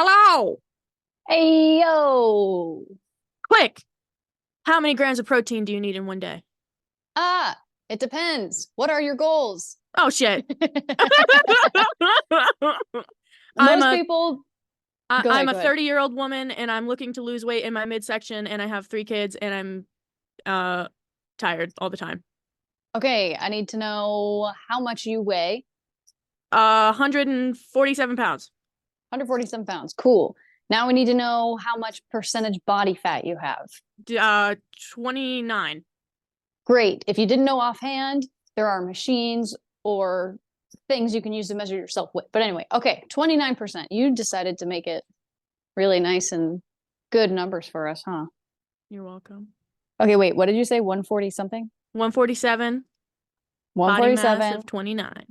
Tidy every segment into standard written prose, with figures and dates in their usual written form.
Hello! Hey yo. Quick! How many grams of protein do you need in one day? Ah, it depends. What are your goals? Oh shit. I'm Most a people go I'm ahead, a go ahead. 30-year-old woman and I'm looking to lose weight in my midsection and I have 3 kids and I'm tired all the time. Okay, I need to know how much you weigh. 147 pounds. 147 pounds. Cool. Now we need to know how much percentage body fat you have. 29. Great. If you didn't know offhand, there are machines or things you can use to measure yourself with. But anyway, okay, 29%. You decided to make it really nice and good numbers for us, huh? You're welcome. Okay, wait, what did you say? 140 something? 147, body mass 147. of 29.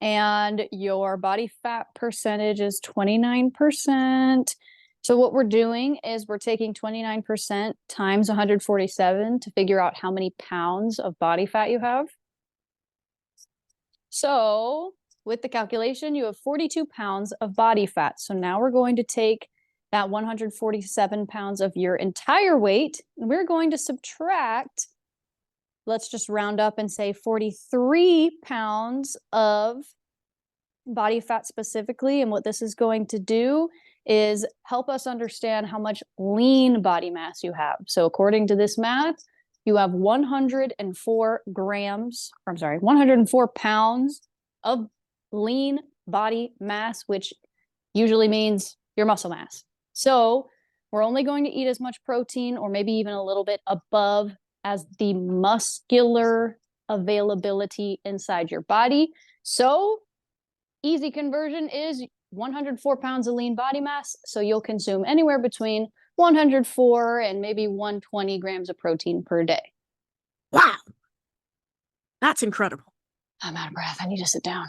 And your body fat percentage is 29%. So what we're doing is we're taking 29% times 147 to figure out how many pounds of body fat you have. So with the calculation, you have 42 pounds of body fat. So now we're going to take that 147 pounds of your entire weight, and we're going to subtract, let's just round up and say 43 pounds of body fat specifically. And what this is going to do is help us understand how much lean body mass you have. So according to this math, you have 104 grams, or I'm sorry, 104 pounds of lean body mass, which usually means your muscle mass. So we're only going to eat as much protein or maybe even a little bit above as the muscular availability inside your body. So easy conversion is 104 pounds of lean body mass. So you'll consume anywhere between 104 and maybe 120 grams of protein per day. Wow. That's incredible. I'm out of breath. I need to sit down.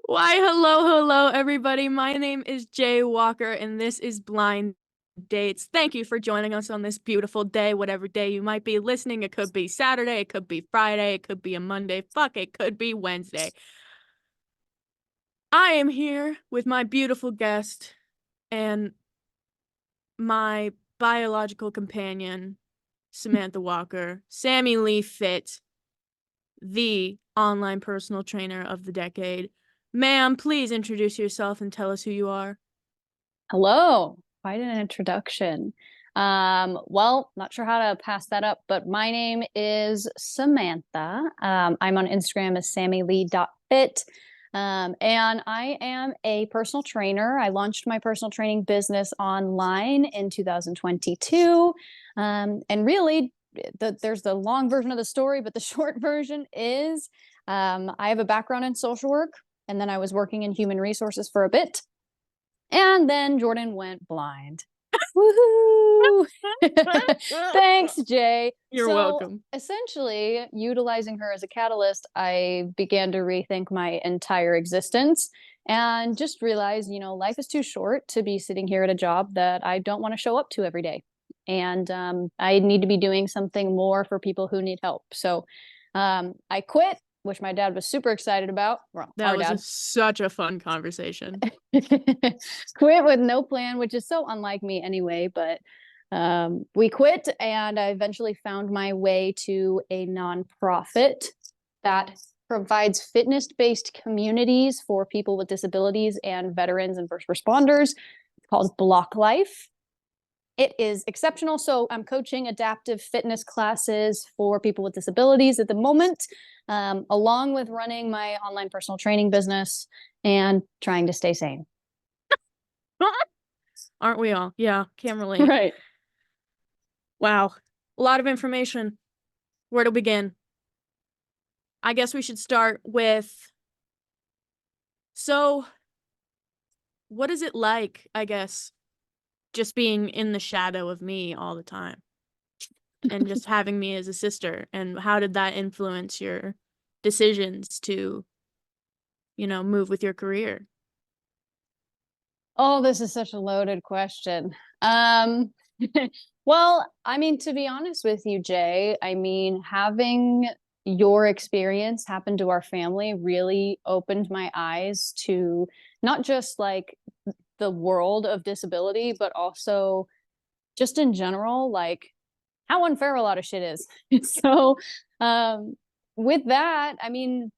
Why, hello, everybody. My name is Jay Walker, and this is Blind Dates. Thank you for joining us on this beautiful day, whatever day you might be listening. It could be Saturday, it could be Friday, it could be a Monday. Fuck, it could be Wednesday. I am here with my beautiful guest and my biological companion, Samantha Walker, SamiLeigh.Fit, the online personal trainer of the decade. Ma'am, please introduce yourself and tell us who you are. Hello. Quite an introduction. Well, not sure how to pass that up, but my name is Samantha. I'm on Instagram as SamiLeigh.Fit. And I am a personal trainer. I launched my personal training business online in 2022. And really, there's the long version of the story, but the short version is I have a background in social work, and then I was working in human resources for a bit. And then Jordan went blind. Woohoo! Thanks, Jay. You're So welcome. essentially, utilizing her as a catalyst, I began to rethink my entire existence and just realized, life is too short to be sitting here at a job that I don't want to show up to every day. And I need to be doing something more for people who need help. So I quit, which my dad was super excited about. Well, That our was dad. such a fun conversation. Quit with no plan, which is so unlike me anyway. But we quit, and I eventually found my way to a nonprofit that provides fitness-based communities for people with disabilities and veterans and first responders. It's called Block Life. It is exceptional. So I'm coaching adaptive fitness classes for people with disabilities at the moment, along with running my online personal training business and trying to stay sane. Aren't we all? Yeah, can't relate. Right. Wow. A lot of information. Where to begin? I guess we should start with, so what is it like, I guess, just being in the shadow of me all the time? and just having me as a sister? And how did that influence your decisions to, move with your career? Oh, this is such a loaded question. Um, well, I mean, to be honest with you, Jay, I mean, having your experience happen to our family really opened my eyes to not just like the world of disability, but also just in general, like how unfair a lot of shit is. So, um, with that, I mean,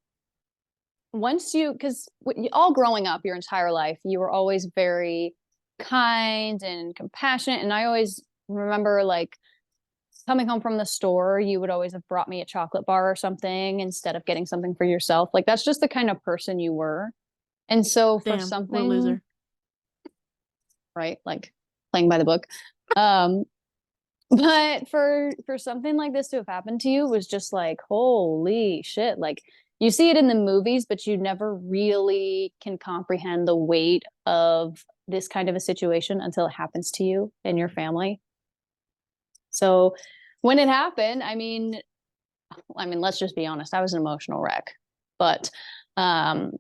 once you, because all growing up your entire life, you were always very kind and compassionate. And I always remember like coming home from the store, you would always have brought me a chocolate bar or something instead of getting something for yourself. Like that's just the kind of person you were. And so for Damn, what a something, loser. right, like playing by the book. Um, but for something like this to have happened to you was just like, holy shit. Like you see it in the movies, but you never really can comprehend the weight of this kind of a situation until it happens to you and your family. So when it happened, I mean, let's just be honest, I was an emotional wreck. But um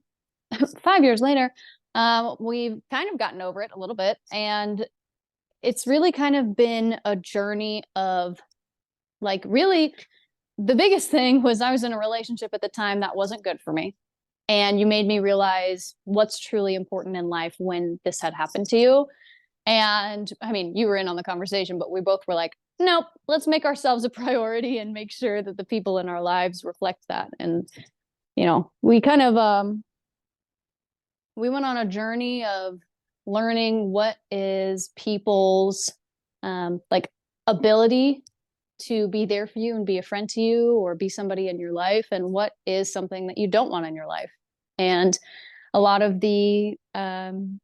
5 years later, we've kind of gotten over it a little bit. And it's really kind of been a journey of like really the biggest thing was I was in a relationship at the time that wasn't good for me. And you made me realize what's truly important in life when this had happened to you. And I mean, you were in on the conversation, but we both were like, nope, let's make ourselves a priority and make sure that the people in our lives reflect that. And, we kind of we went on a journey of learning what is people's like ability to be there for you and be a friend to you or be somebody in your life, and what is something that you don't want in your life. And a lot of the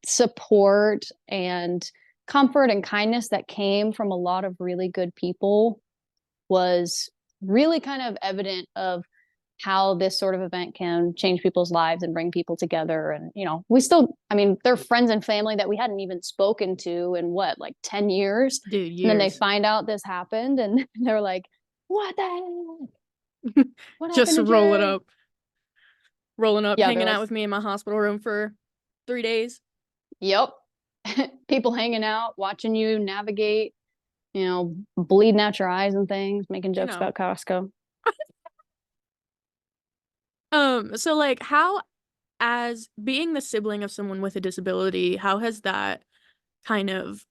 support and comfort and kindness that came from a lot of really good people was really kind of evident of how this sort of event can change people's lives and bring people together. And, we still, I mean, they're friends and family that we hadn't even spoken to in what, like 10 years. Dude, And then they years. find out this happened and they're like, what the heck? What Just happened to Jay? rolling up, Yeah, they're hanging like, out with me in my hospital room for 3 days. yep. People hanging out, watching you navigate, bleeding out your eyes and things, making You jokes know. about Costco. So like how, as being the sibling of someone with a disability, how has that kind of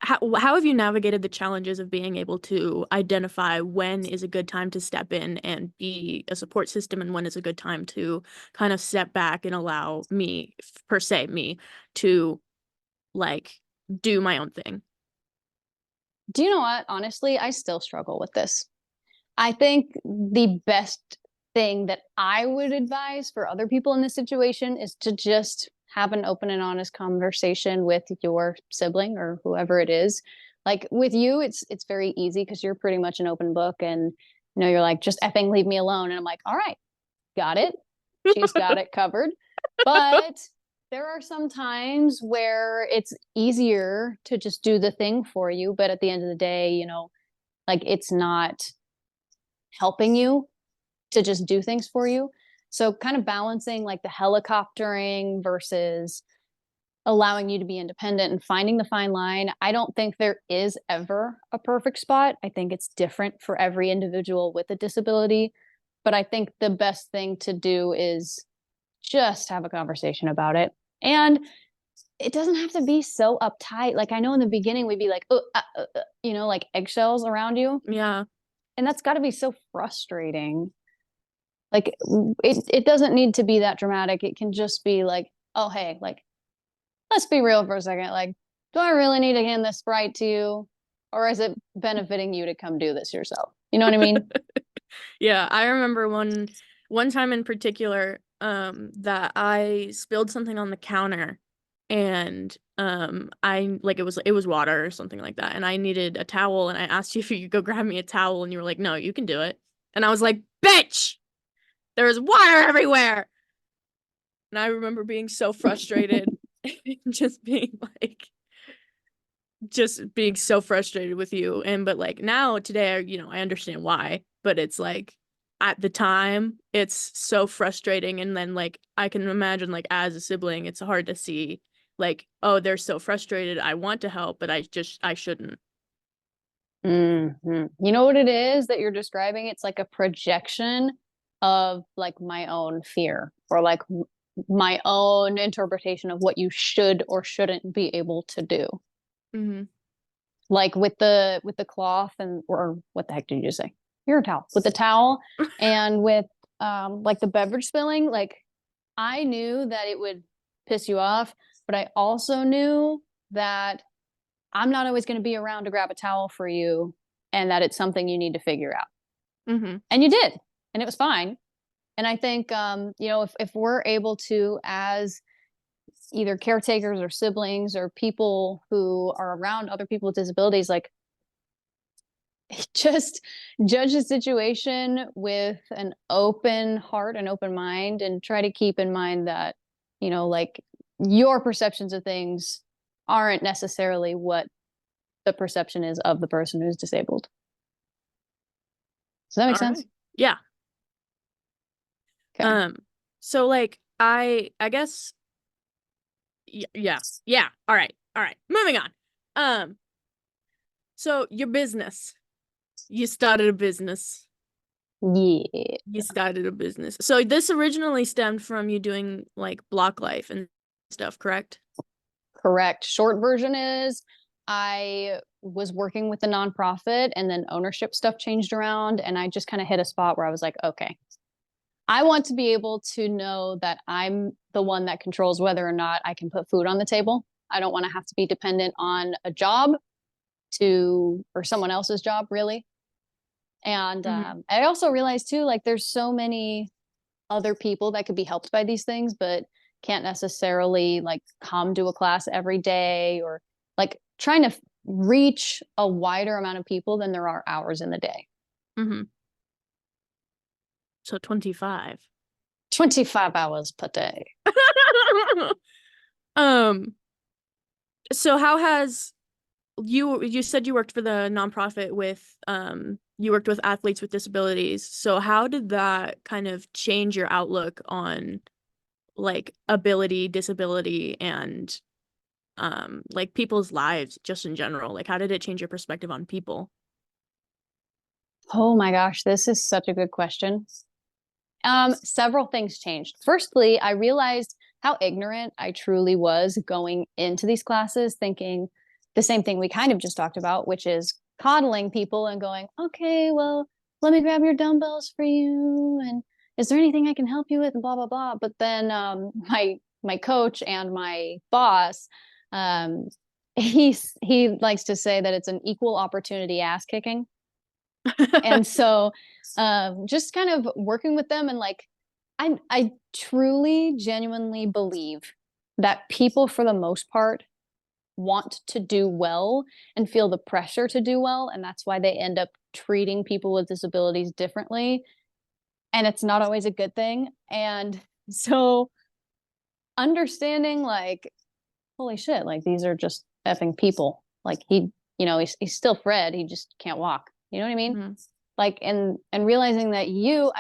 how have you navigated the challenges of being able to identify when is a good time to step in and be a support system and when is a good time to kind of step back and allow me, per se, me, to like do my own thing? Do you know what? Honestly, I still struggle with this. I think the best thing that I would advise for other people in this situation is to just have an open and honest conversation with your sibling or whoever it is. Like with you, it's very easy because you're pretty much an open book, and you're like, just effing leave me alone. And I'm like, all right, got it. She's got it covered. But there are some times where it's easier to just do the thing for you, but at the end of the day, like it's not helping you to just do things for you. So kind of balancing like the helicoptering versus allowing you to be independent and finding the fine line. I don't think there is ever a perfect spot. I think it's different for every individual with a disability. But I think the best thing to do is just have a conversation about it. And it doesn't have to be so uptight. Like I know in the beginning we'd be like, like eggshells around you. Yeah. And that's got to be so frustrating. Like it doesn't need to be that dramatic. It can just be like, oh hey, like let's be real for a second. Like, do I really need to hand this Sprite to you? Or is it benefiting you to come do this yourself? You know what I mean? Yeah, I remember one time in particular that I spilled something on the counter and I like it was water or something like that and I needed a towel and I asked you if you could go grab me a towel and you were like, "No, you can do it." And I was like, "Bitch! There was water everywhere." And I remember being so frustrated and just being like, just being so frustrated with you. And but like now today, I understand why, but it's like at the time it's so frustrating. And then like I can imagine like as a sibling, it's hard to see like, oh, they're so frustrated. I want to help, but I shouldn't. You know what it is that you're describing? It's like a projection of like my own fear or like my own interpretation of what you should or shouldn't be able to do. Mm-hmm. Like with the cloth and or what the heck did you say? Your towel. With the towel and with like the beverage spilling, like I knew that it would piss you off, but I also knew that I'm not always going to be around to grab a towel for you and that it's something you need to figure out. Mm-hmm. And you did, and it was fine. And I think, if we're able to, as either caretakers or siblings or people who are around other people with disabilities, like just judge the situation with an open heart and open mind and try to keep in mind that, like your perceptions of things aren't necessarily what the perception is of the person who's disabled. Does that make All sense? right. Yeah. Okay. Um, so like I guess yeah. Yeah. All right. All right. Moving on. Um, so your business. You started a business. Yeah. You started a business. So this originally stemmed from you doing like block life and stuff, correct? Correct. Short version is I was working with the nonprofit and then ownership stuff changed around. And I just kind of hit a spot where I was like, okay, I want to be able to know that I'm the one that controls whether or not I can put food on the table. I don't want to have to be dependent on a job or someone else's job, really. And Mm-hmm. I also realized too, like there's so many other people that could be helped by these things, but can't necessarily like come to a class every day or like trying to reach a wider amount of people than there are hours in the day. Mm-hmm. So 25. 25 hours per day. Um, so how has you said you worked for the nonprofit with you worked with athletes with disabilities. So how did that kind of change your outlook on like ability, disability, and like people's lives just in general? Like how did it change your perspective on people? Oh my gosh, this is such a good question. Several things changed. Firstly, I realized how ignorant I truly was going into these classes, thinking the same thing we kind of just talked about, which is coddling people and going, okay, well, let me grab your dumbbells for you. And is there anything I can help you with? And blah, blah, blah. But then my coach and my boss, um, he likes to say that it's an equal opportunity ass kicking. And so just kind of working with them and like I truly genuinely believe that people for the most part want to do well and feel the pressure to do well, and that's why they end up treating people with disabilities differently, and it's not always a good thing. And so understanding like holy shit, like these are just effing people, like he's still Fred, he just can't walk, you know what I mean? Mhm. Like and realizing that you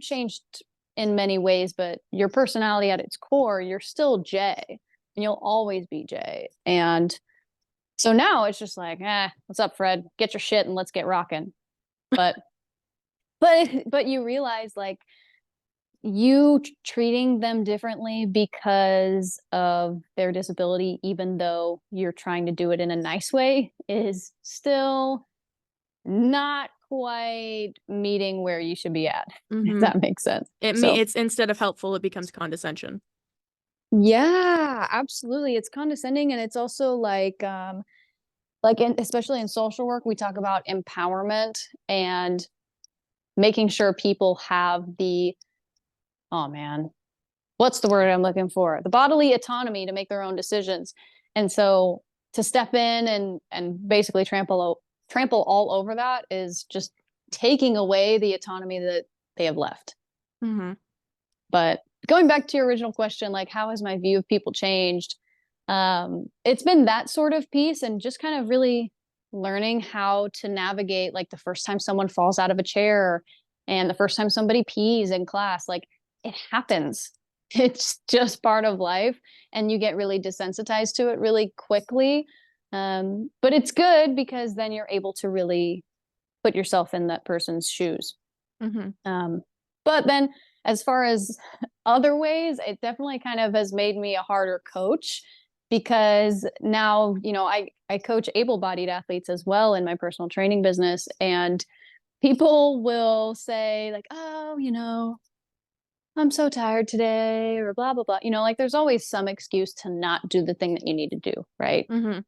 changed in many ways, but your personality at its core, you're still Jay and you'll always be Jay. And so now it's just like, what's up, Fred, get your shit and let's get rocking. But but you realize like treating them differently because of their disability, even though you're trying to do it in a nice way, is still not quite meeting where you should be at, if Mm-hmm. that makes sense. So, It's instead of helpful, it becomes condescension. yeah, absolutely. It's condescending and it's also especially in social work, we talk about empowerment and making sure people have oh man, what's the word I'm looking for? The bodily autonomy to make their own decisions. And so to step in and basically trample all over that is just taking away the autonomy that they have left. Mm-hmm. But going back to your original question, like how has my view of people changed? It's been that sort of piece, and just kind of really learning how to navigate, like the first time someone falls out of a chair and the first time somebody pees in class. Like, it happens. It's just part of life, and you get really desensitized to it really quickly. But it's good because then you're able to really put yourself in that person's shoes. Mm-hmm. But then, as far as other ways, it definitely kind of has made me a harder coach, because now, I coach able-bodied athletes as well in my personal training business. And people will say, like, oh, I'm so tired today, or blah, blah, blah. Like, there's always some excuse to not do the thing that you need to do, right? Mm-hmm.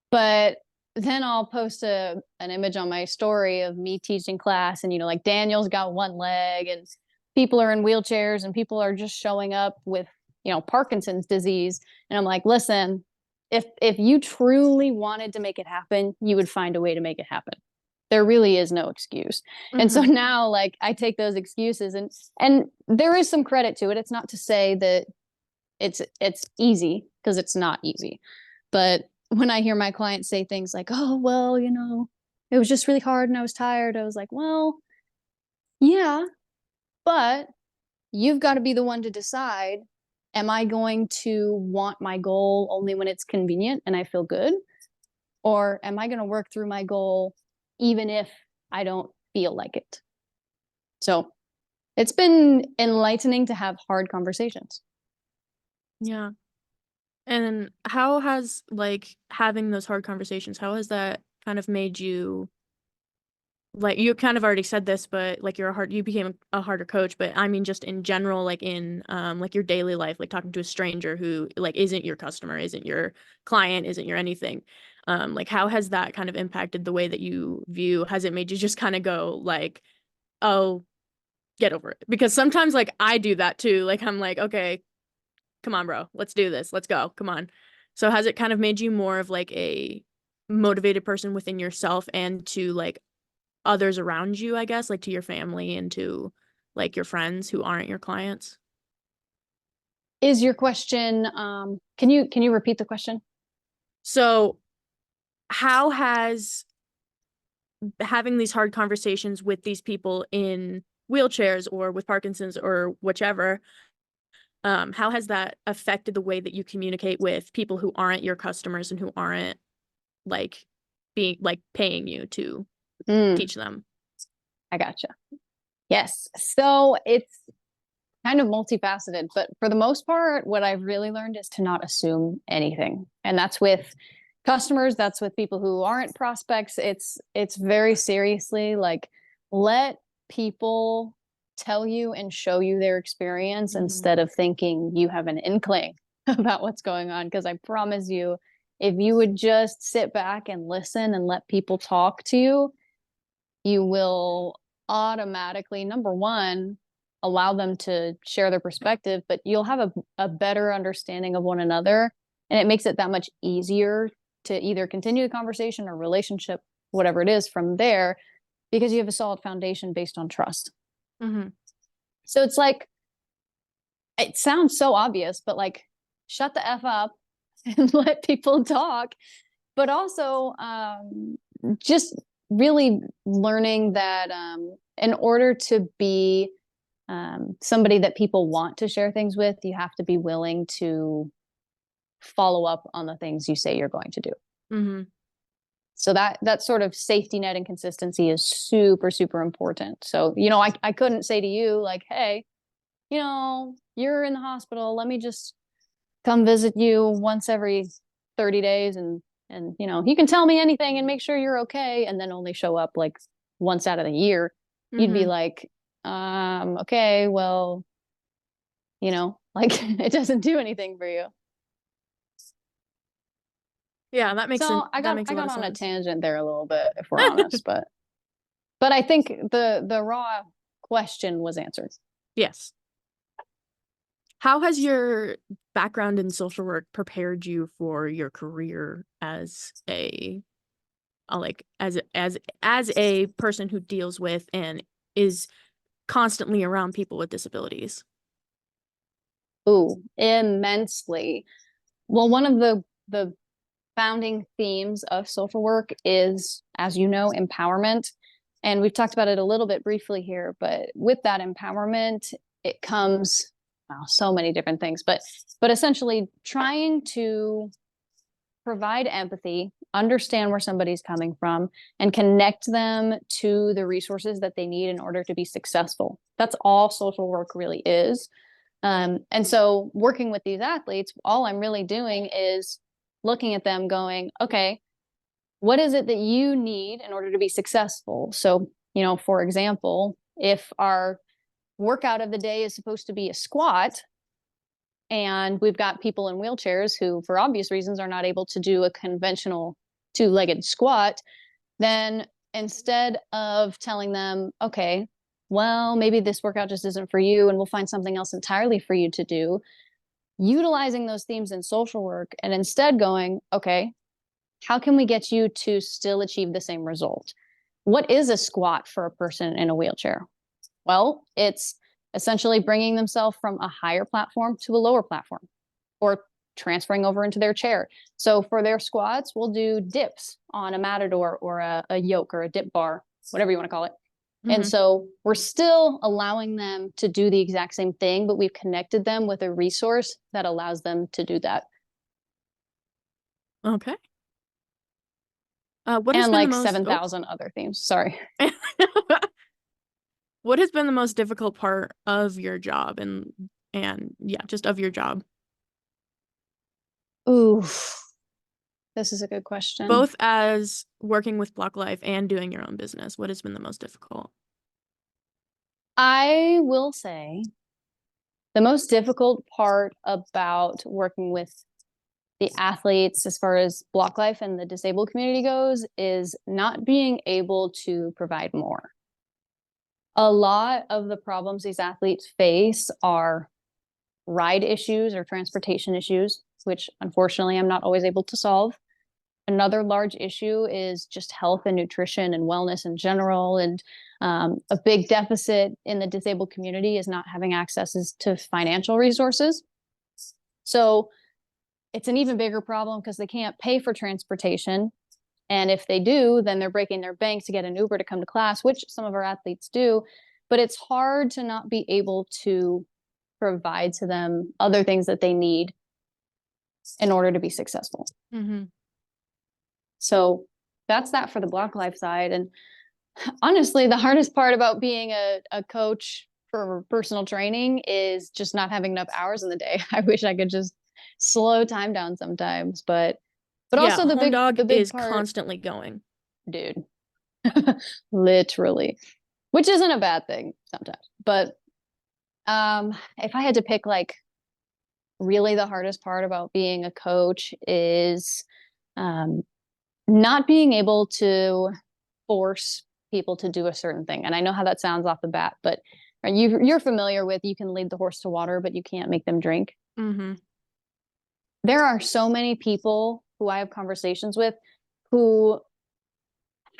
But then I'll post an image on my story of me teaching class, and like Daniel's got one leg, and people are in wheelchairs, and people are just showing up with Parkinson's disease. And I'm like, listen, if you truly wanted to make it happen, you would find a way to make it happen. There really is no excuse. And so Mm-hmm. now, like, I take those excuses, and there is some credit to it. It's not to say that it's easy, because it's not easy. But when I hear my clients say things like, oh, well, it was just really hard and I was tired, I was like, well, yeah, but you've got to be the one to decide, am I going to want my goal only when it's convenient and I feel good? Or am I going to work through my goal even if I don't feel like it? So it's been enlightening to have hard conversations. Yeah. And how has, like, having those hard conversations, how has that kind of made you, like, you kind of already said this, but like you became a harder coach, but I mean just in general, like in like your daily life, like talking to a stranger who like isn't your customer, isn't your client, isn't your anything. Like how has that kind of impacted the way that you view? Has it made you just kind of go like, oh, get over it? Because sometimes like I do that too. Like I'm like, okay, come on, bro, let's do this. Let's go. Come on. So has it kind of made you more of like a motivated person within yourself and to like others around you, I guess, like to your family and to like your friends who aren't your clients? Is your question, can you repeat the question? So how has having these hard conversations with these people in wheelchairs or with Parkinson's or whichever, how has that affected the way that you communicate with people who aren't your customers and who aren't like being like paying you to Mm, teach them? I gotcha. Yes. So it's kind of multifaceted, but for the most part, what I've really learned is to not assume anything. And that's with customers, that's with people who aren't prospects. It's very seriously like, let people tell you and show you their experience Mm-hmm. instead of thinking you have an inkling about what's going on. Because I promise you, if you would just sit back and listen and let people talk to you, you will automatically, number one, allow them to share their perspective, but you'll have a better understanding of one another. And it makes it that much easier to either continue the conversation or relationship, whatever it is, from there, because you have a solid foundation based on trust. Mm-hmm. So it's like, it sounds so obvious, but like, shut the F up and let people talk. But also, just really learning that in order to be somebody that people want to share things with, you have to be willing to follow up on the things you say you're going to do. Mm-hmm. So that sort of safety net and consistency is super, super important. So, I couldn't say to you like, hey, you're in the hospital. Let me just come visit you once every 30 days, and you can tell me anything and make sure you're okay, and then only show up like once out of the year. You'd be Mm-hmm. like, okay, well, like, it doesn't do anything for you. Yeah, So I that got makes a I lot got of on a sense. tangent there a little bit, if we're honest, but I think the raw question was answered. Yes. How has your background in social work prepared you for your career as like as a person who deals with and is constantly around people with disabilities? Ooh, immensely. Well, one of the founding themes of social work is, as you know, empowerment. And we've talked about it a little bit briefly here, but with that empowerment, it comes, well, so many different things, but essentially trying to provide empathy, understand where somebody's coming from, and connect them to the resources that they need in order to be successful. That's all social work really is. And so working with these athletes, all I'm really doing is looking at them going, okay, what is it that you need in order to be successful? So, for example, if our workout of the day is supposed to be a squat, and we've got people in wheelchairs who, for obvious reasons, are not able to do a conventional two-legged squat, then instead of telling them, okay, well, maybe this workout just isn't for you and we'll find something else entirely for you to do, utilizing those themes in social work and instead going, okay, how can we get you to still achieve the same result? What is a squat for a person in a wheelchair? Well, it's essentially bringing themselves from a higher platform to a lower platform or transferring over into their chair. So for their squats, we'll do dips on a matador or a yoke or a dip bar, whatever you want to call it. And so we're still allowing them to do the exact same thing, but we've connected them with a resource that allows them to do that. Okay. What has And been the like most 7,000 other themes. Sorry. What has been the most difficult part of your job and yeah, just of your job? Ooh, this is a good question. Both as working with Block Life and doing your own business. What has been the most difficult? I will say the most difficult part about working with the athletes as far as Block Life and the disabled community goes is not being able to provide more. A lot of the problems these athletes face are ride issues or transportation issues, which unfortunately I'm not always able to solve. Another large issue is just health and nutrition and wellness in general. And a big deficit in the disabled community is not having access to financial resources. So it's an even bigger problem because they can't pay for transportation. And if they do, then they're breaking their bank to get an Uber to come to class, which some of our athletes do. But it's hard to not be able to provide to them other things that they need in order to be successful. So that's that for the Block Life side. And honestly, the hardest part about being a coach for personal training is just not having enough hours in the day. I wish I could just slow time down sometimes, but Yeah, also Home Dog the big is part, constantly going. dude, literally, which isn't a bad thing sometimes. But if I had to pick, like, really the hardest part about being a coach is not being able to force people to do a certain thing. And I know how that sounds off the bat, but you're familiar with, you can lead the horse to water, but you can't make them drink. There are so many people who I have conversations with who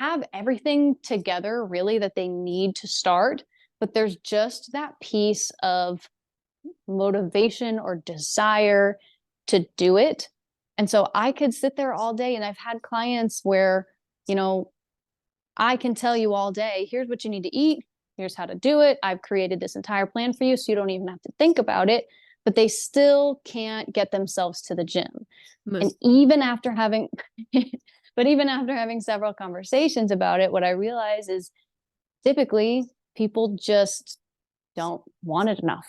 have everything together really that they need to start, but there's just that piece of motivation or desire to do it. And so I could sit there all day, and I've had clients where, I can tell you all day, here's what you need to eat, here's how to do it. I've created this entire plan for you, so you don't even have to think about it. But they still can't get themselves to the gym. And even after having, several conversations about it, what I realize is typically people just don't want it enough.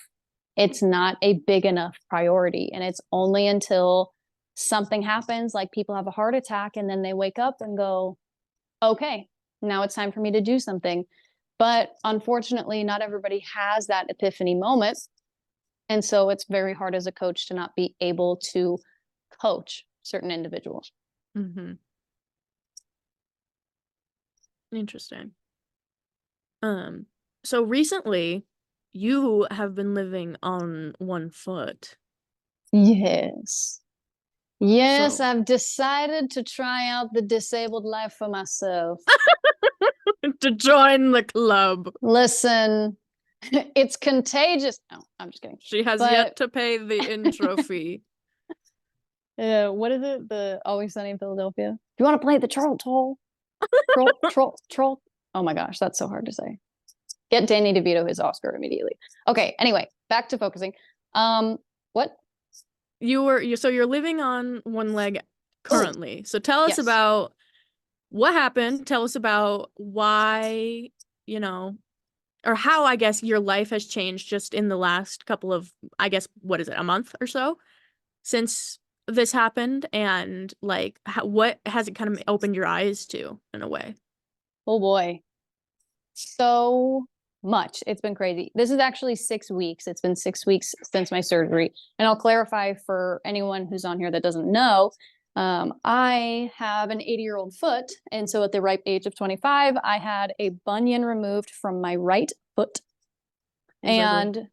It's not a big enough priority. And it's only until something happens, like people have a heart attack, and then they wake up and go, okay, now it's time for me to do something. But unfortunately, not everybody has that epiphany moment. And so it's very hard as a coach to not be able to coach certain individuals. Interesting. So recently you have been living on one foot. Yes. Yes, So I've decided to try out the disabled life for myself. to join the club. Listen, it's contagious. No, I'm just kidding. She has yet to pay the intro fee. What is it? The Always Sunny in Philadelphia. Do you want to play the troll? Troll. Oh my gosh, that's so hard to say. Get Danny DeVito his Oscar immediately. Okay, anyway, back to focusing. What? So you're living on one leg Oh, currently. So tell us yes. about what happened. Tell us about why, you know, or how I guess your life has changed just in the last couple of, I guess, what is it, a month or so since this happened, and like what has it kind of opened your eyes to in a way? Oh boy. So much. It's been crazy. This is actually 6 weeks. It's been 6 weeks since my surgery. And I'll clarify for anyone who's on here that doesn't know. I have an 80-year-old foot. And so at the ripe age of 25, I had a bunion removed from my right foot. Is ugly.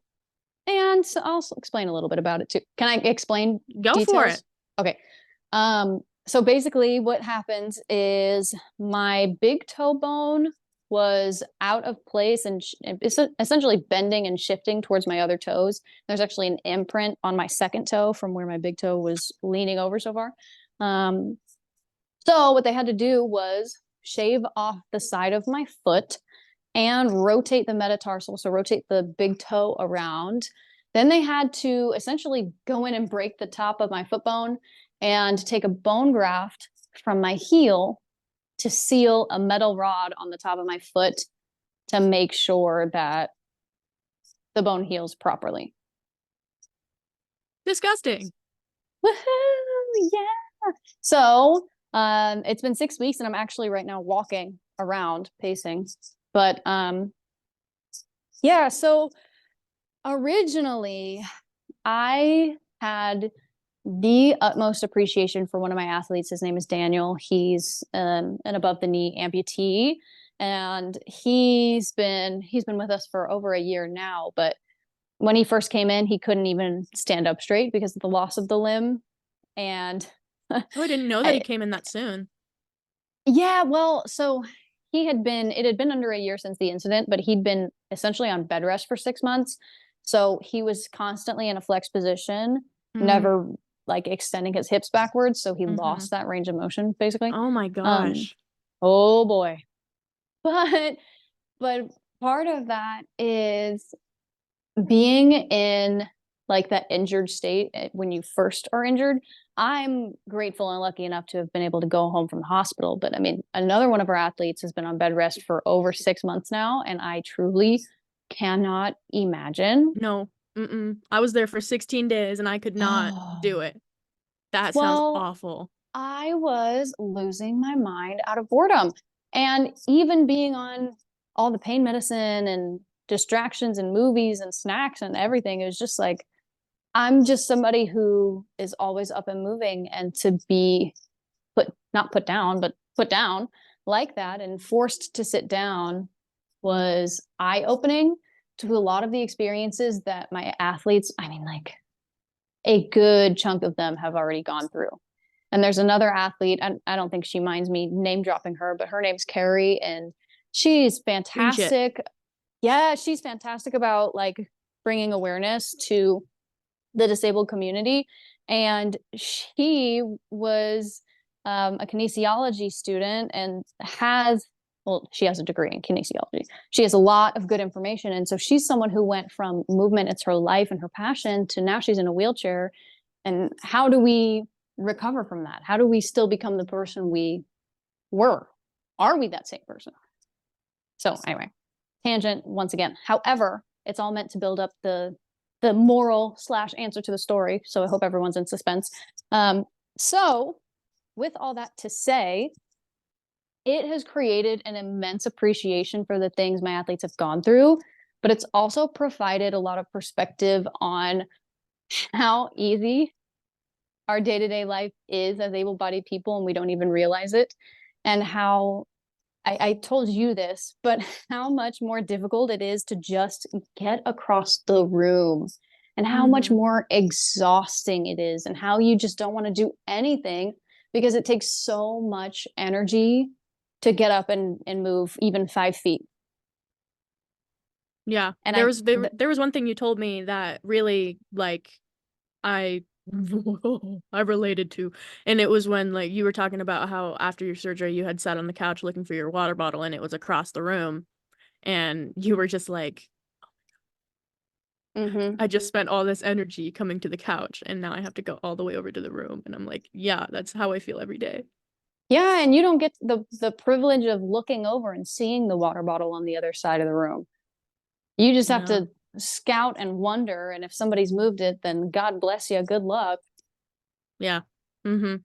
And so I'll explain a little bit about it too. Can I explain Go for it. details? Okay. So basically what happens is my big toe bone was out of place and it's essentially bending and shifting towards my other toes. There's actually an imprint on my second toe from where my big toe was leaning over so far. Um, so what they had to do was shave off the side of my foot and rotate the metatarsal, so rotate the big toe around. Then they had to essentially go in and break the top of my foot bone and take a bone graft from my heel to seal a metal rod on the top of my foot to make sure that the bone heals properly. Disgusting. Woohoo! Yeah. So it's been 6 weeks and I'm actually right now walking around, pacing. But yeah, so originally I had the utmost appreciation for one of my athletes. His name is Daniel. He's an above the knee amputee, and he's been with us for over a year now. But when he first came in, he couldn't even stand up straight because of the loss of the limb. And Oh, I didn't know that he I, came in that soon. yeah, well, so it had been under a year since the incident, but he'd been essentially on bed rest for 6 months. So he was constantly in a flex position, Mm, never like extending his hips backwards. So he mm-hmm. lost that range of motion basically. Oh my Um, gosh. oh boy. But but part of that is being in like that injured state when you first are injured. I'm grateful and lucky enough to have been able to go home from the hospital. But I mean, another one of our athletes has been on bed rest for over 6 months now, and I truly cannot imagine. No. Mm-mm. I was there for 16 days and I could not do it. That sounds Well, awful. I was losing my mind out of boredom. And even being on all the pain medicine and distractions and movies and snacks and everything, it was just like, I'm just somebody who is always up and moving, and to be not put down, but put down like that and forced to sit down was eye opening to a lot of the experiences that my athletes, I mean, like a good chunk of them have already gone through. And there's another athlete, I don't think she minds me name dropping her, but her name's Carrie, and she's Green shit. fantastic. Yeah, she's fantastic about like bringing awareness to the disabled community. And she was a kinesiology student and she has a degree in kinesiology. She has a lot of good information. And so she's someone who went from movement, it's her life and her passion, to now she's in a wheelchair. And how do we recover from that? How do we still become the person we were? Are we that same person? So anyway, tangent once again. However, it's all meant to build up the moral slash answer to the story. So I hope everyone's in suspense. So with all that to say, it has created an immense appreciation for the things my athletes have gone through, but it's also provided a lot of perspective on how easy our day-to-day life is as able-bodied people, and we don't even realize it, and how I told you this, but how much more difficult it is to just get across the room, and how much Mm-hmm. more exhausting it is, and how you just don't want to do anything because it takes so much energy to get up and move even 5 feet. Yeah. And There was one thing you told me that really like I I related to. And it was when like you were talking about how after your surgery you had sat on the couch looking for your water bottle and it was across the room and you were just like, Mm-hmm. I just spent all this energy coming to the couch and now I have to go all the way over to the room. And I'm like, yeah, that's how I feel every day. Yeah, and you don't get the privilege of looking over and seeing the water bottle on the other side of the room. You just have Yeah. to scout and wonder, and if somebody's moved it, then God bless you, good luck. Yeah. Mm-hmm.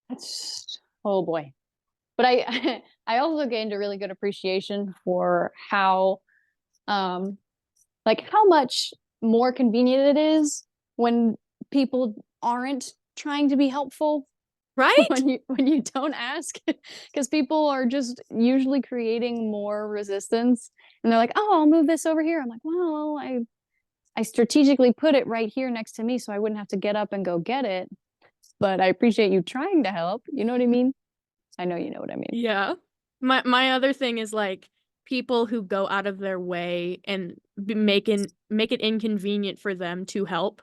That's oh boy. But I I also gained a really good appreciation for how um like how much more convenient it is when people aren't trying to be helpful Right? when you don't ask because people are just usually creating more resistance and they're like, oh, I'll move this over here. I'm like, well, I strategically put it right here next to me so I wouldn't have to get up and go get it, but I appreciate you trying to help, you know what I mean? I know you know what I mean. Yeah. My other thing is like people who go out of their way and make it inconvenient for them to help.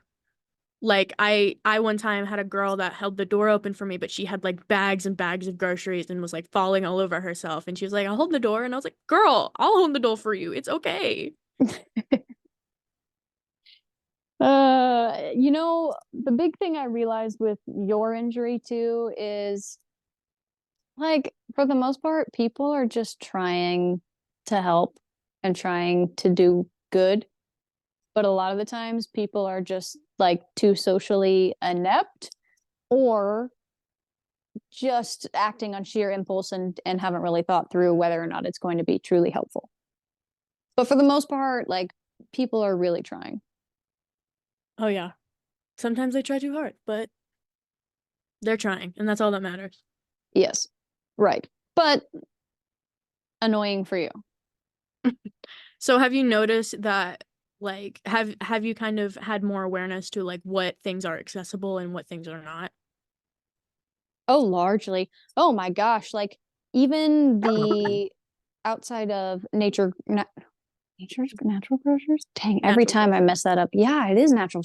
Like I one time had a girl that held the door open for me, but she had like bags and bags of groceries and was like falling all over herself. And she was like, I'll hold the door. And I was like, girl, I'll hold the door for you. It's okay. You know, the big thing I realized with your injury too is like for the most part, people are just trying to help and trying to do good. But a lot of the times people are just like too socially inept or just acting on sheer impulse and haven't really thought through whether or not it's going to be truly helpful. But for the most part, like people are really trying. Oh yeah. Sometimes they try too hard, but they're trying, and that's all that matters. Yes. Right. But annoying for you. So have you noticed that like have you kind of had more awareness to like what things are accessible and what things are not? Oh, largely. Oh my gosh, like even the outside of nature's natural grocers? Dang, every Natural time I grocery. mess that up. Yeah, it is natural.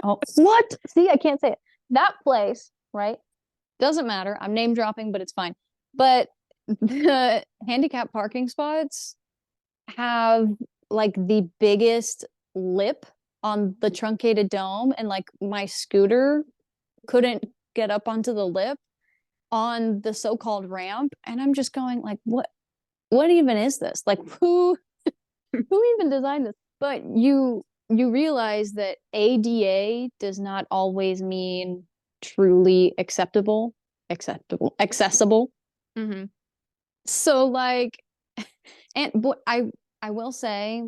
Oh, what? See, I can't say it. That place, right? Doesn't matter. I'm name dropping, but it's fine. But the handicap parking spots have like the biggest lip on the truncated dome, and like my scooter couldn't get up onto the lip on the so-called ramp, and I'm just going like, what even is this? Like who even designed this? But you realize that ADA does not always mean truly accessible. Mm-hmm. So like, and but I will say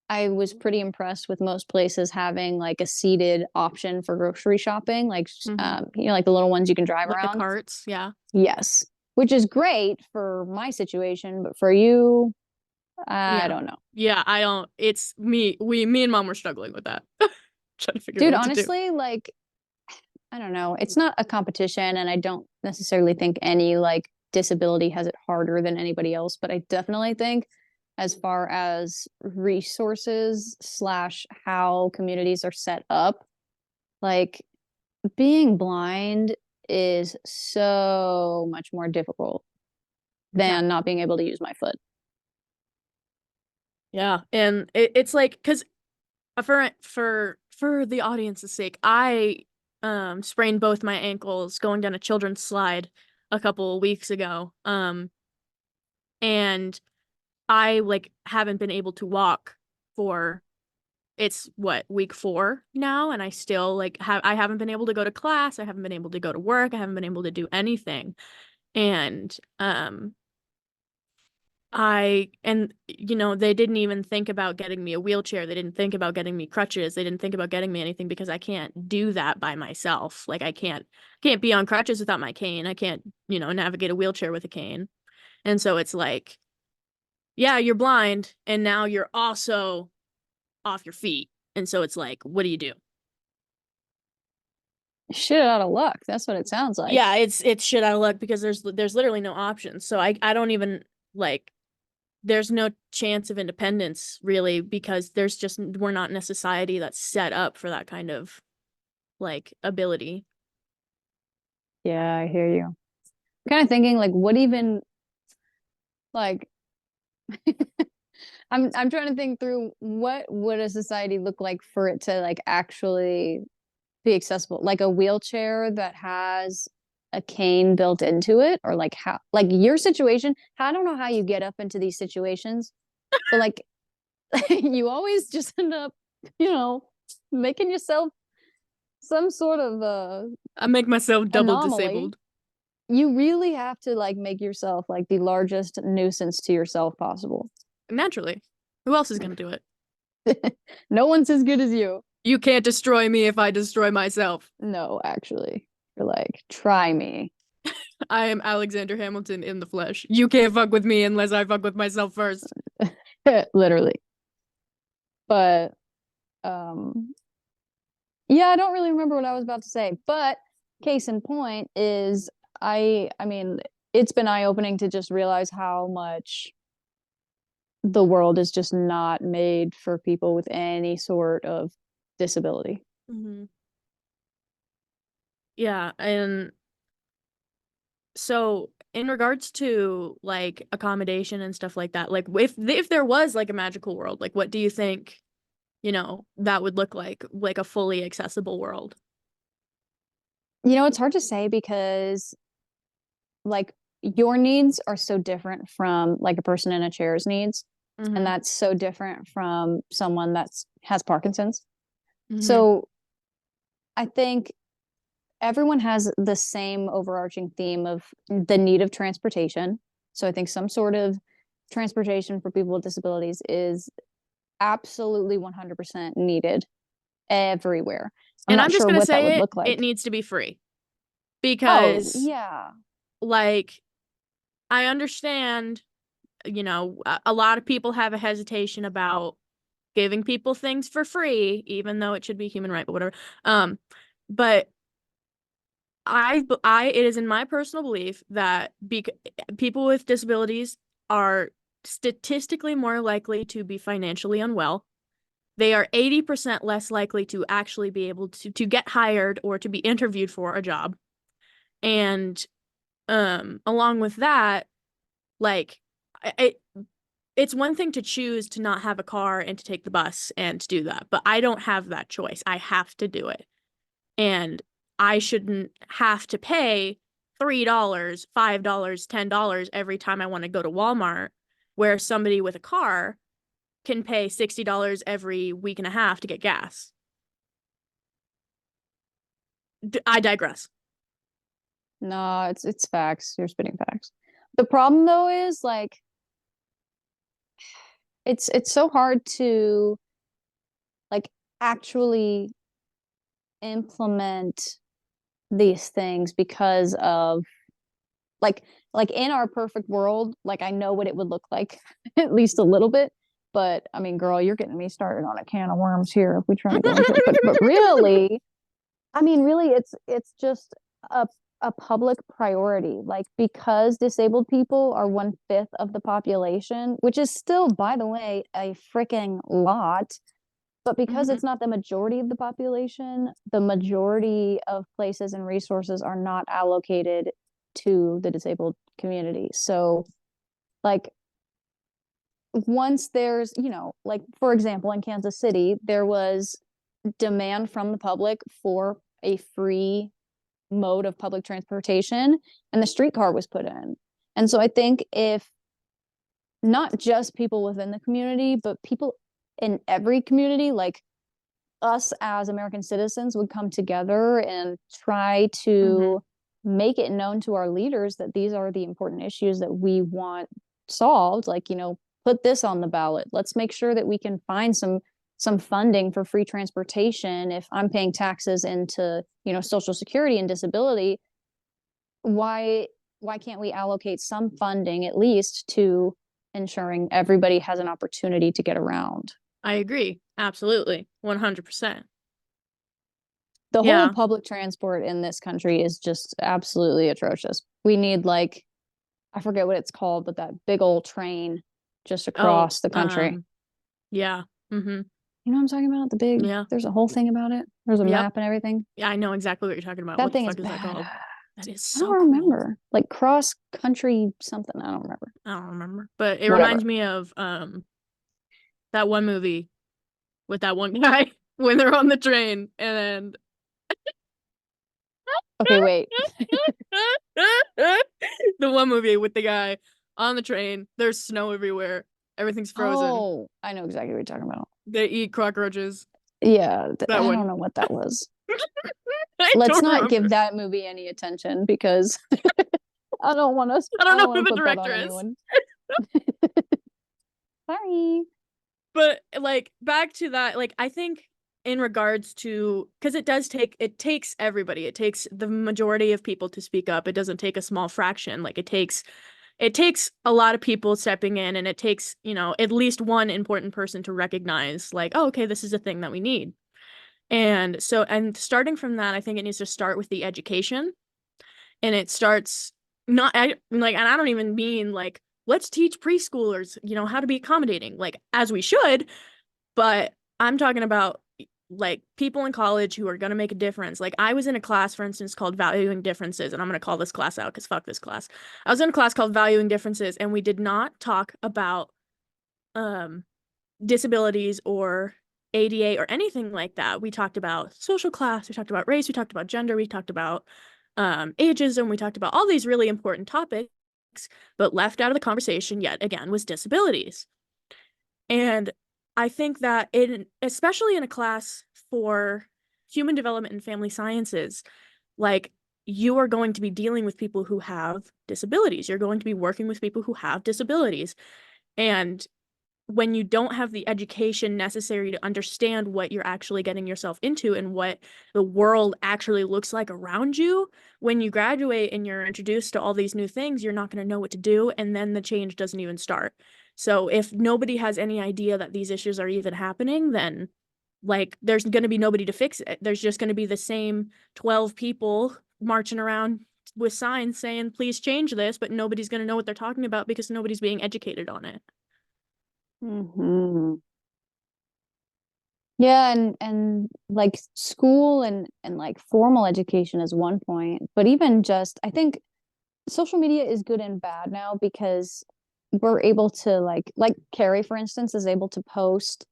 I was pretty impressed with most places having like a seated option for grocery shopping, like Mm-hmm. you know, like the little ones you can drive Like the around. carts, yeah. Yes, which is great for my situation, but for you, I Yeah. don't know. Yeah, I don't it's me and mom were struggling with that. Trying to figure out Dude, what to do. honestly, like I don't know. It's not a competition, and I don't necessarily think any like disability has it harder than anybody else, but I definitely think as far as resources slash how communities are set up, like being blind is so much more difficult Yeah. than not being able to use my foot. Yeah. And it's like cuz for the audience's sake, I sprained both my ankles going down a children's slide a couple of weeks ago. And I like haven't been able to walk for it's what week 4 now and I still like have I haven't been able to go to class, I haven't been able to go to work, I haven't been able to do anything. And you know, they didn't even think about getting me a wheelchair. They didn't think about getting me crutches. They didn't think about getting me anything because I can't do that by myself. Like I can't be on crutches without my cane. I can't, you know, navigate a wheelchair with a cane. And so it's like, yeah, you're blind and now you're also off your feet. And so it's like, what do you do? Shit out of luck. That's what it sounds like. Yeah, it's shit out of luck because there's literally no options. So I don't even like there's no chance of independence really because there's just we're not in a society that's set up for that kind of like ability. Yeah, I hear you. Kind of thinking like what even like I'm trying to think through what would a society look like for it to like actually be accessible, like a wheelchair that has a cane built into it, or like how like your situation. I don't know how you get up into these situations, but like you always just end up, you know, making yourself some sort of I make myself double anomaly. disabled. You really have to like make yourself like the largest nuisance to yourself possible. Naturally. Who else is gonna do it? No one's as good as you. You can't destroy me if I destroy myself. No, actually. You're like, try me. I am Alexander Hamilton in the flesh. You can't fuck with me unless I fuck with myself first. Literally. But um yeah, I don't really remember what I was about to say. But case in point is I mean, it's been eye-opening to just realize how much the world is just not made for people with any sort of disability. Mm-hmm. Yeah, and so in regards to like accommodation and stuff like that, like if there was like a magical world, like what do you think, that would look like a fully accessible world? You know, it's hard to say because like your needs are so different from like a person in a chair's needs, and Mm-hmm. that's so different from someone that's has Parkinson's. Mm-hmm. So I think everyone has the same overarching theme of the need of transportation. So I think some sort of transportation for people with disabilities is absolutely 100% needed everywhere. I'm And not I'm just sure gonna what that would say look it like. needs to be free Oh, because yeah. like I understand, a lot of people have a hesitation about giving people things for free, even though it should be human right, but whatever. But it is in my personal belief that people with disabilities are statistically more likely to be financially unwell. They are 80% less likely to actually be able to get hired or to be interviewed for a job. And along with that, like it it's one thing to choose to not have a car and to take the bus and to do that, but I don't have that choice. I have to do it. And I shouldn't have to pay $3, $5, $10 every time I want to go to Walmart, where somebody with a car can pay $60 every week and a half to get gas. I digress. No, it's facts. You're spitting facts. The problem though is like it's so hard to like actually implement these things because of like like in our perfect world, like I know what it would look like at least a little bit. But I mean, girl, you're getting me started on a can of worms here if we try to go into it. But really, I mean, really, it's just a a public priority. Like because disabled people are 1/5 of the population, which is still, by the way, a freaking lot. But because Mhm. it's not the majority of the population, the majority of places and resources are not allocated to the disabled community. So, like, once there's, like, for example, in Kansas City, there was demand from the public for a free mode of public transportation, and the streetcar was put in. And so I think if not just people within the community, but people in every community, like us as American citizens, would come together and try Mhm. to make it known to our leaders that these are the important issues that we want solved. Like, put this on the ballot. Let's make sure that we can find some funding for free transportation. If I'm paying taxes into, Social Security and disability, why why can't we allocate some funding at least to ensuring everybody has an opportunity to get around? I agree. Absolutely. 100%. The whole Yeah. public transport in this country is just absolutely atrocious. We need like I forget what it's called, but that big old train just Oh, across the country. yeah. Mhm. You know what I'm talking about? The big, Yeah. there's a whole thing about it. There's a Yep. map and everything. Yeah, I know exactly what you're talking about. That What the thing is fuck is that bad. called? That is I don't so cool. remember. Like cross country something. I don't remember. I don't remember. But it Whatever. reminds me of that one movie with that one guy when they're on the train and Okay, wait. the one movie with the guy on the train, there's snow everywhere. Everything's frozen. Oh, I know exactly what you're talking about. They eat cockroaches. Yeah, That I don't one. know what that was. I Let's don't not remember. give that movie any attention because I I don't don't know who want to the put that director on is. anyone. Sorry. But like back to that, like I think in regards to because it takes everybody. It takes the majority of people to speak up. It doesn't take a small fraction. Like it takes a lot of people stepping in and it takes, at least one important person to recognize like, oh, okay, this is a thing that we need. And starting from that, I think it needs to start with the education. And it starts not like, and I don't even mean like, let's teach preschoolers, how to be accommodating, like as we should, but I'm talking about like people in college who are going to make a difference. Like I was in a class, for instance, called Valuing Differences, and I'm going to call this class out because fuck this class. I was in a class called Valuing Differences, and we did not talk about um disabilities or ADA or anything like that. We talked about social class, we talked about race, we talked about gender, we talked about ageism, we talked about all these really important topics, but left out of the conversation yet again was disabilities. And I think that especially in a class for human development and family sciences, like you are going to be dealing with people who have disabilities. You're going to be working with people who have disabilities. And when you don't have the education necessary to understand what you're actually getting yourself into and what the world actually looks like around you, when you graduate and you're introduced to all these new things, you're not going to know what to do, and then the change doesn't even start. So if nobody has any idea that these issues are even happening, then like there's going to be nobody to fix it. There's just going to be the same 12 people marching around with signs saying, please change this, but nobody's going to know what they're talking about because nobody's being educated on it. Hmm. Yeah, and like school and like formal education is one point, but even just I think social media is good and bad now because we're able to like Carrie, for instance, is able to post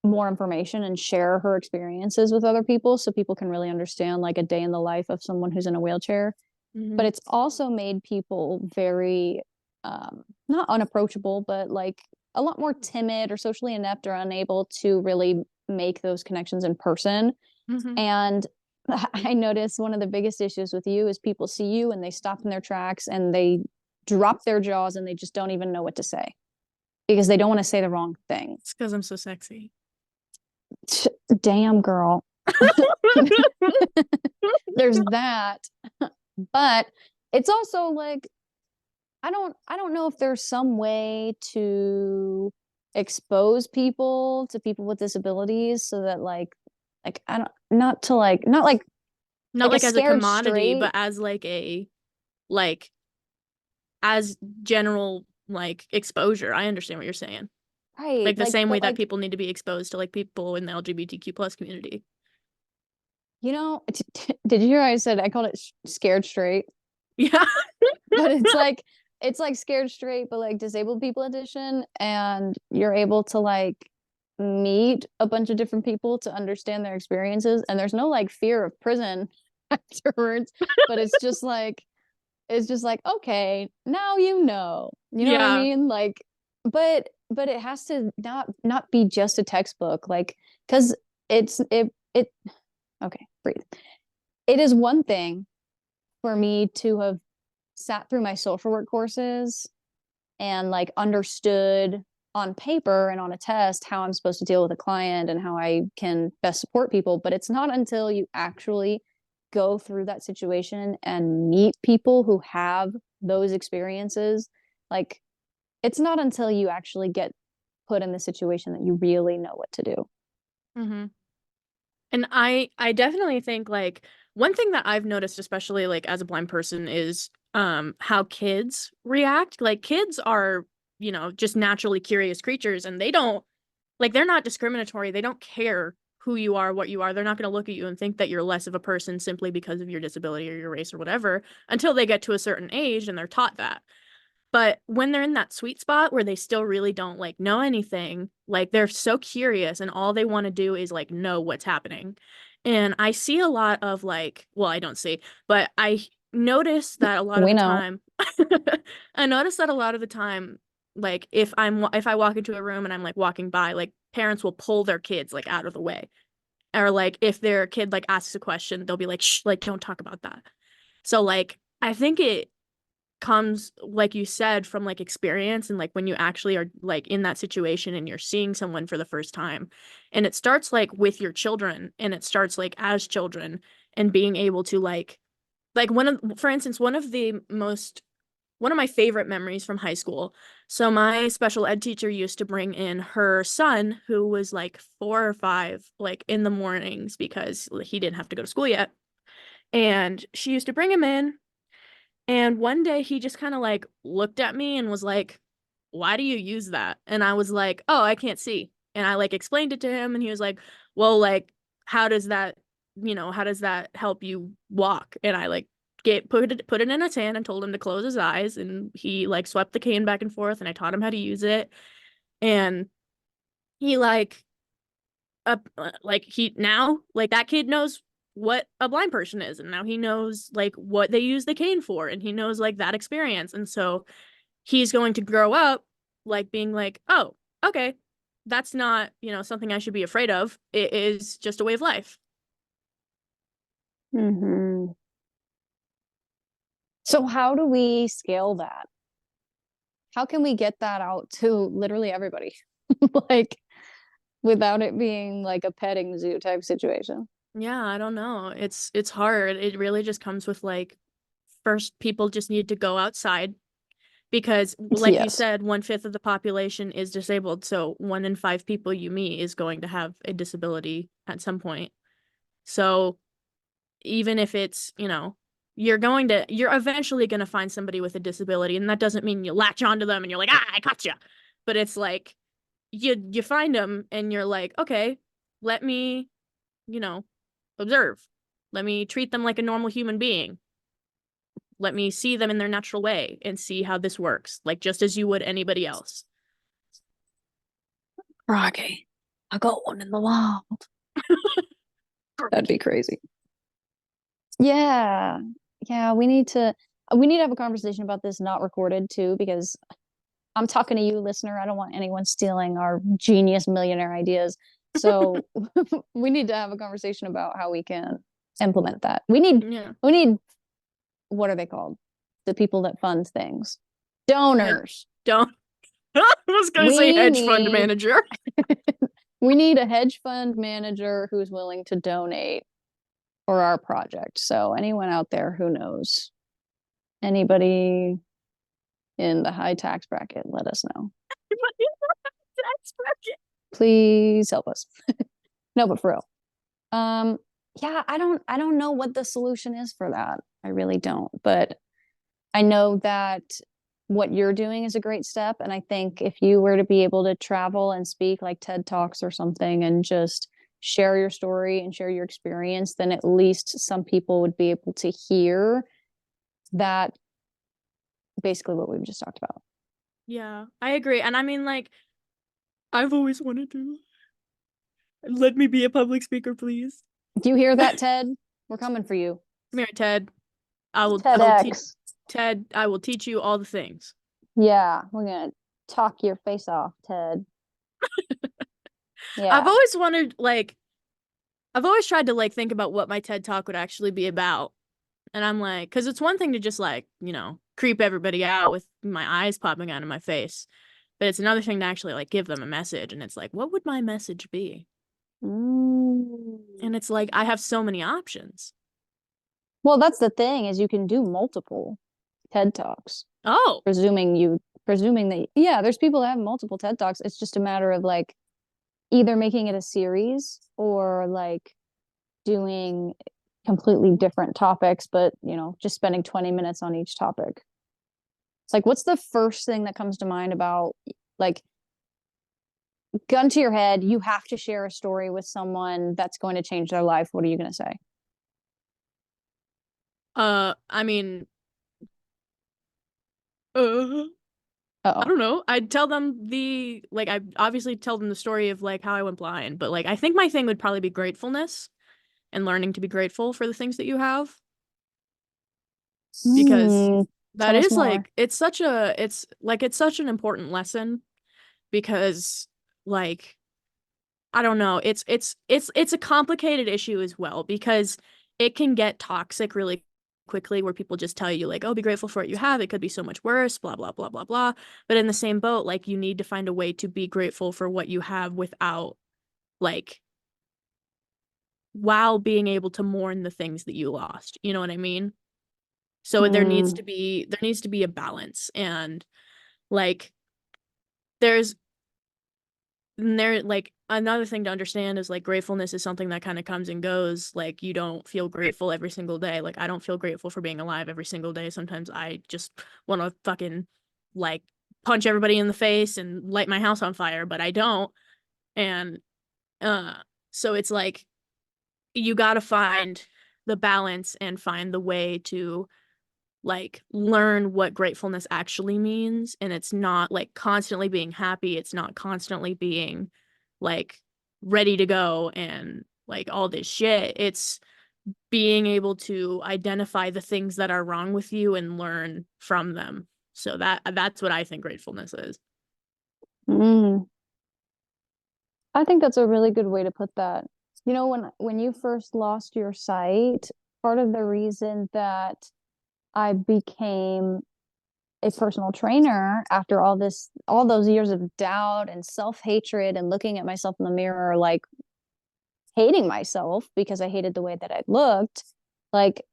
more information and share her experiences with other people so people can really understand like a day in the life of someone who's in a wheelchair. Mm-hmm. But it's also made people very not unapproachable, but like a lot more timid or socially inept or unable to really make those connections in person. Mm-hmm. And I notice one of the biggest issues with you is people see you and they stop in their tracks and they drop their jaws and they just don't even know what to say because they don't want to say the wrong thing. It's because I'm so sexy. Damn, girl. There's that. But it's also like I don't know if there's some way to expose people to people with disabilities so that like I don't not Not like a like as a scared commodity, straight, but as like as general like exposure. I understand what you're saying. right? Like the Like same way but that like people need to be exposed to like people in the LGBTQ plus community. did you hear I said I called it scared straight? Yeah. But it's like scared straight but like disabled people edition, and you're able to like meet a bunch of different people to understand their experiences, and there's no like fear of prison afterwards, but it's just like okay, now you know what I Yeah. mean, like but it has to not be just a textbook, like because it okay, breathe. It is one thing for me to have sat through my social work courses and like understood on paper and on a test how I'm supposed to deal with a client and how I can best support people. But it's not until you actually go through that situation and meet people who have those experiences, like it's not until you actually get put in the situation that you really know what to do. Mm-hmm. And I definitely think like one thing that I've noticed, especially like as a blind person, is how kids react. Like kids are, just naturally curious creatures and they don't like they're not discriminatory. They don't care who you are, what you are. They're not going to look at you and think that you're less of a person simply because of your disability or your race or whatever until they get to a certain age and they're taught that. But when they're in that sweet spot where they still really don't like know anything, like they're so curious and all they want to do is like know what's happening. And I see a lot of like, well, I don't see, but I notice that a lot of We the know. time, I notice that a lot of the time, like if I walk into a room and I'm like walking by, like parents will pull their kids like out of the way. Or like if their kid like asks a question, they'll be like, shh, like don't talk about that. So like I think it comes, like you said, from like experience and like when you actually are like in that situation and you're seeing someone for the first time. And it starts like with your children and it starts like as children and being able to like one of, for instance, one of my favorite memories from high school. So my special ed teacher used to bring in her son who was like 4 or 5 like in the mornings because he didn't have to go to school yet. And she used to bring him in and one day he just kind of like looked at me and was like, "Why do you use that?" And I was like, "Oh, I can't see." And I like explained it to him and he was like, "Well, like how does that, how does that help you walk?" And I like put it in his hand and told him to close his eyes and he like swept the cane back and forth and I taught him how to use it. And he like he now like that kid knows what a blind person is and now he knows like what they use the cane for and he knows like that experience and so he's going to grow up like being like, oh, okay, that's not something I should be afraid of. It is just a way of life. Mm-hmm. So how do we scale that? How can we get that out to literally everybody? Like without it being like a petting zoo type situation. Yeah, I don't know, it's hard. It really just comes with like first people just need to go outside because like you Yes. said 1/5 of the population is disabled, so 1 in 5 people you meet is going to have a disability at some point. So even if it's you're eventually going to find somebody with a disability and that doesn't mean you latch onto them and you're like, ah, I gotcha. But it's like you find them and you're like, okay, let me you know observe, let me treat them like a normal human being, let me see them in their natural way and see how this works, like just as you would anybody else. Rocky, I got one in the wild. That'd be crazy. Yeah. Yeah, we need to have a conversation about this not recorded too, because I'm talking to you, listener. I don't want anyone stealing our genius millionaire ideas. So we need to have a conversation about how we can implement that. Yeah. We need what are they called? The people that fund things. I Donors. don't I was gonna say We hedge fund need manager. we need a hedge fund manager who's willing to donate for our project. So anyone out there who knows, anybody in the high tax bracket, let us know. Please help us. No, but for real. Um, yeah, I don't know what the solution is for that. I really don't. But I know that what you're doing is a great step. And I think if you were to be able to travel and speak like TED Talks or something and just share your story and share your experience, then at least some people would be able to hear that basically what we've just talked about. Yeah, I agree. And I mean, like, I've always wanted to. Let me be a public speaker, please. Do you hear that, Ted? We're coming for you. Come here, Ted. I will teach TEDx. Ted, I will teach you all the things. Yeah, we're gonna talk your face off, Ted. I've Yeah. always wondered, like, I've always tried to like think about what my TED talk would actually be about. And I'm like, because it's one thing to just like, creep everybody out with my eyes popping out of my face. But it's another thing to actually like give them a message. And it's like, what would my message be? Mm. And it's like, I have so many options. Well, that's the thing is you can do multiple TED Talks, Oh, presuming that yeah, there's people that have multiple TED Talks. It's just a matter of like either making it a series or like doing completely different topics, but just spending 20 minutes on each topic. It's like, what's the first thing that comes to mind about like gun to your head, you have to share a story with someone that's going to change their life, what are you going to say? I mean, uh, I Uh-oh. don't know. I'd tell them I obviously tell them the story of like how I went blind, but like I think my thing would probably be gratefulness and learning to be grateful for the things that you have because Hmm. that Tell us is more. like it's such an important lesson because like I don't know. It's a complicated issue as well because it can get toxic really quickly where people just tell you like, "Oh, be grateful for what you have. It could be so much worse, blah blah blah blah blah." But in the same boat, like you need to find a way to be grateful for what you have without like while being able to mourn the things that you lost. You know what I mean? So Hmm. there needs to be a balance and like there's and there like another thing to understand is like gratefulness is something that kind of comes and goes. Like you don't feel grateful every single day. Like I don't feel grateful for being alive every single day. Sometimes I just want to fucking like punch everybody in the face and light my house on fire, but I don't. And uh so it's like you got to find the balance and find the way to like learn what gratefulness actually means and it's not like constantly being happy, it's not constantly being like ready to go and like all this shit. It's being able to identify the things that are wrong with you and learn from them. So that's what I think gratefulness is. Mm. I think that's a really good way to put that. You know, when you first lost your sight, part of the reason that I became a personal trainer after all those years of doubt and self-hatred and looking at myself in the mirror, like hating myself because I hated the way that I looked, like,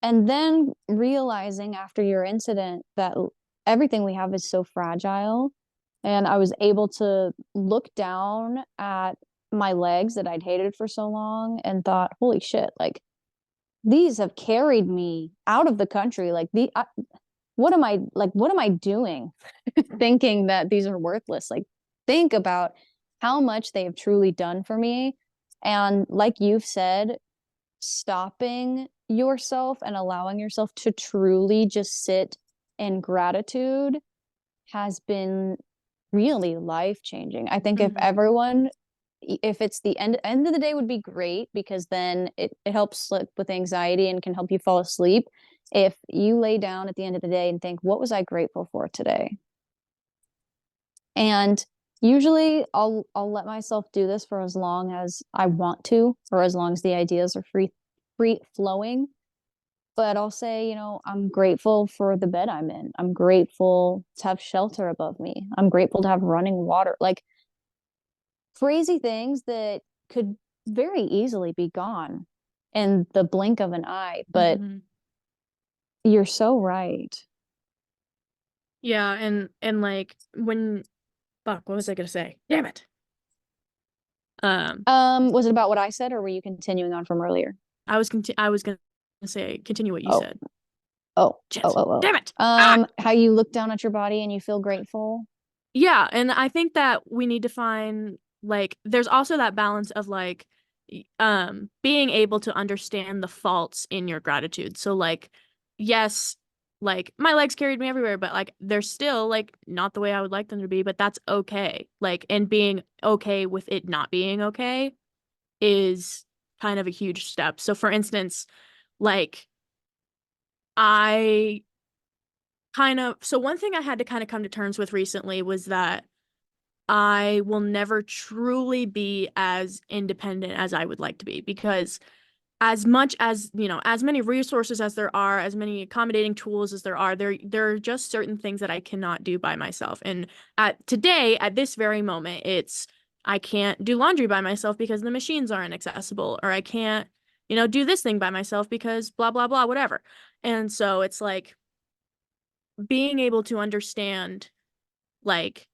and then realizing after your incident that everything we have is so fragile. And I was able to look down at my legs that I'd hated for so long and thought, holy shit, like these have carried me out of the country. What am I doing thinking that these are worthless? Like, think about how much they have truly done for me. And like you've said, stopping yourself and allowing yourself to truly just sit in gratitude has been really life changing. I think if Mm-hmm. everyone, if it's the end of the day would be great because then it helps slip with anxiety and can help you fall asleep. If you lay down at the end of the day and think, what was I grateful for today? And usually I'll let myself do this for as long as I want to, or as long as the ideas are free flowing. But I'll say, you know, I'm grateful for the bed I'm in. I'm grateful to have shelter above me. I'm grateful to have running water. Like crazy things that could very easily be gone in the blink of an eye. But Mm-hmm. you're so right. Yeah, and like when fuck, what was I gonna say? Damn it. Um, Was it about what I said, or were you continuing on from earlier? I was gonna say continue what you Oh, said. oh, oh, Shit. oh, oh. Damn it. Ah! How you look down at your body and you feel grateful. Yeah, and I think that we need to find like there's also that balance of like being able to understand the faults in your gratitude. So like yes, like my legs carried me everywhere, but like they're still like not the way I would like them to be, but that's okay. Like and being okay with it not being okay is kind of a huge step. So for instance, like I so one thing I had to kind of come to terms with recently was that I will never truly be as independent as I would like to be because as much as, you know, as many resources as there are, as many accommodating tools as there are just certain things that I cannot do by myself. And at this very moment, it's I can't do laundry by myself because the machines aren't accessible, or I can't, you know, do this thing by myself because blah blah blah, whatever. And so it's like being able to understand like